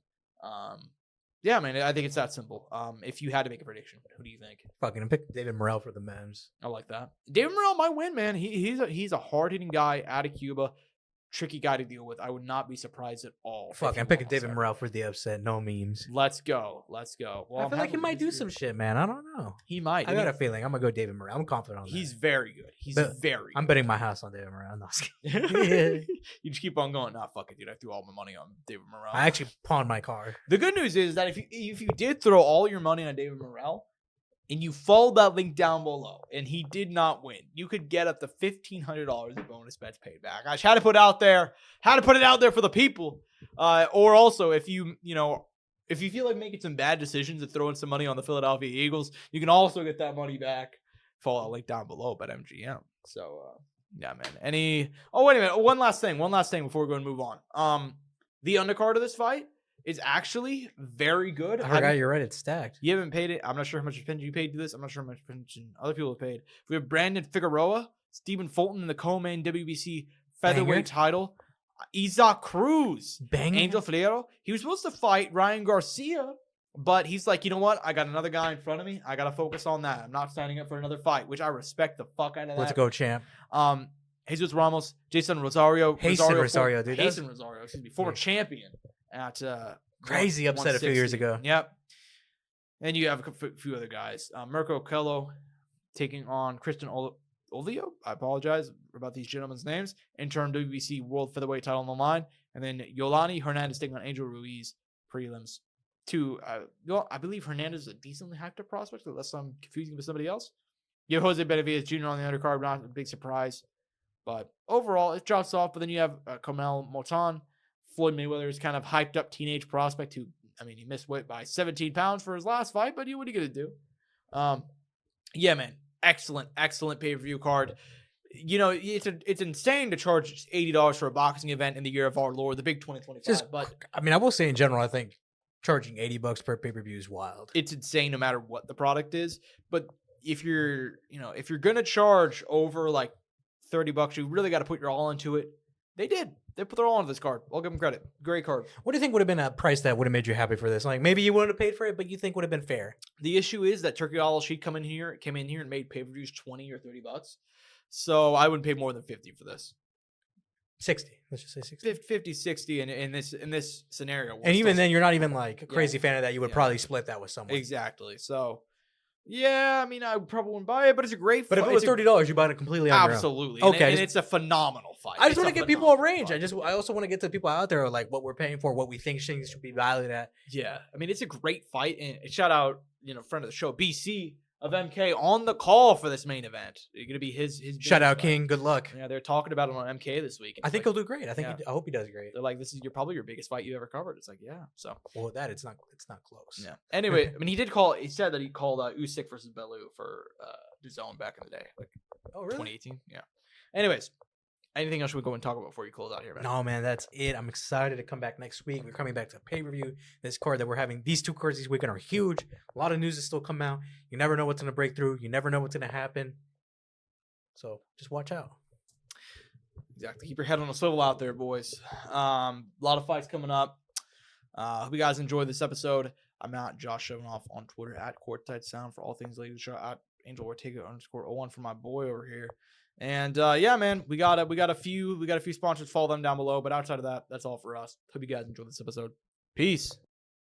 Yeah, man, I think it's that simple. If you had to make a prediction, who do you think? Fucking pick David Morrell for the memes. I like that. David Morrell might win, man. He's a hard-hitting guy out of Cuba. Tricky guy to deal with. I would not be surprised at all. Fuck, I'm picking David Morrell for the upset. No memes. Let's go. Well, I feel like he might do some shit, man. I don't know. He might. I got a feeling. I'm gonna go David Morrell. I'm confident on that. He's very good. He's very good. I'm betting my house on David Morrell. No, You just keep on going. Nah, fuck it, dude. I threw all my money on David Morrell. I actually pawned my car. The good news is that if you did throw all your money on David Morrell, and you followed that link down below, and he did not win, you could get up to $1,500 in bonus bets paid back. I just had to put it out there. Had to put it out there for the people. Or also, if you feel like making some bad decisions and throwing some money on the Philadelphia Eagles, you can also get that money back. Follow that link down below at MGM. So, yeah, man. Oh, wait a minute. One last thing before we go and move on. The undercard of this fight is actually very good. I forgot you're right. It's stacked. You haven't paid it. I'm not sure how much attention you paid to this. I'm not sure how much attention other people have paid. We have Brandon Figueroa, Stephen Fulton in the co-main WBC featherweight title. Isaac Cruz, Angel Fierro. He was supposed to fight Ryan Garcia, but he's like, you know what? I got another guy in front of me. I got to focus on that. I'm not signing up for another fight, which I respect the fuck out of that. Let's go, champ. Jesus Ramos, Jason Rosario. Rosario, dude. Jason Rosario, excuse me. Former champion at crazy upset a few years ago. Yep. And you have a few other guys. Mirko Kello taking on Christian Olio. I apologize about these gentlemen's names. Interim WBC World Featherweight title on the line. And then Yolani Hernandez taking on Angel Ruiz prelims. I believe Hernandez is a decently hyped up prospect, unless I'm confusing with somebody else. You have Jose Benavidez Jr. on the undercard, not a big surprise. But overall, it drops off. But then you have Kamel Motan. Floyd Mayweather's kind of hyped up teenage prospect who, he missed weight by 17 pounds for his last fight, but what are you going to do? Yeah, man. Excellent pay-per-view card. It's insane to charge $80 for a boxing event in the year of our Lord, the big 2025. But I will say in general, I think charging $80 per pay-per-view is wild. It's insane no matter what the product is. But if you're going to charge over like $30, you really got to put your all into it. They did. They put their all into this card. I'll give them credit. Great card. What do you think would have been a price that would have made you happy for this? Like maybe you wouldn't have paid for it, but you think would have been fair. The issue is that Turkey Al-Sheikh came in here and made pay-per-views $20 or $30. So I wouldn't pay more than $50 for this. 60. Let's just say 60. 50, 60 in this scenario. And even then, you're not even like a crazy fan of that. You would probably split that with someone. Exactly. So. Yeah, I probably wouldn't buy it, but it's a great fight. But if it was $30, you buy it completely on absolutely. Your own. Okay. And it's a phenomenal fight. I just want to give people a range. Fight. I also want to get to the people out there like what we're paying for, what we think things should be valued at. Yeah. It's a great fight. And shout out, friend of the show, BC of MK on the call for this main event. It's going to be his shout out, King. Good luck. Yeah, they're talking about it on MK this week. I think he'll do great. I hope he does great. They're like, this is probably your biggest fight you ever covered. It's like, yeah. So it's not close. Yeah. Anyway, he said that he called Usyk versus Bellew for DAZN back in the day, like 2018. Yeah. Anyways, anything else we go and talk about before you close out here, man? No, man, that's it. I'm excited to come back next week. We're coming back to pay-per-view. This card that we're having, these two cards this weekend are huge. A lot of news is still coming out. You never know what's going to break through. You never know what's going to happen. So just watch out. Exactly. Keep your head on a swivel out there, boys. A lot of fights coming up. Hope you guys enjoyed this episode. I'm at Josh Soundoff on Twitter, at Courtside Sound for all things ELYXR, at Angel Ortega _01 for my boy over here. And yeah, man, we got a few sponsors. Follow them down below. But outside of that, that's all for us. Hope you guys enjoyed this episode. Peace.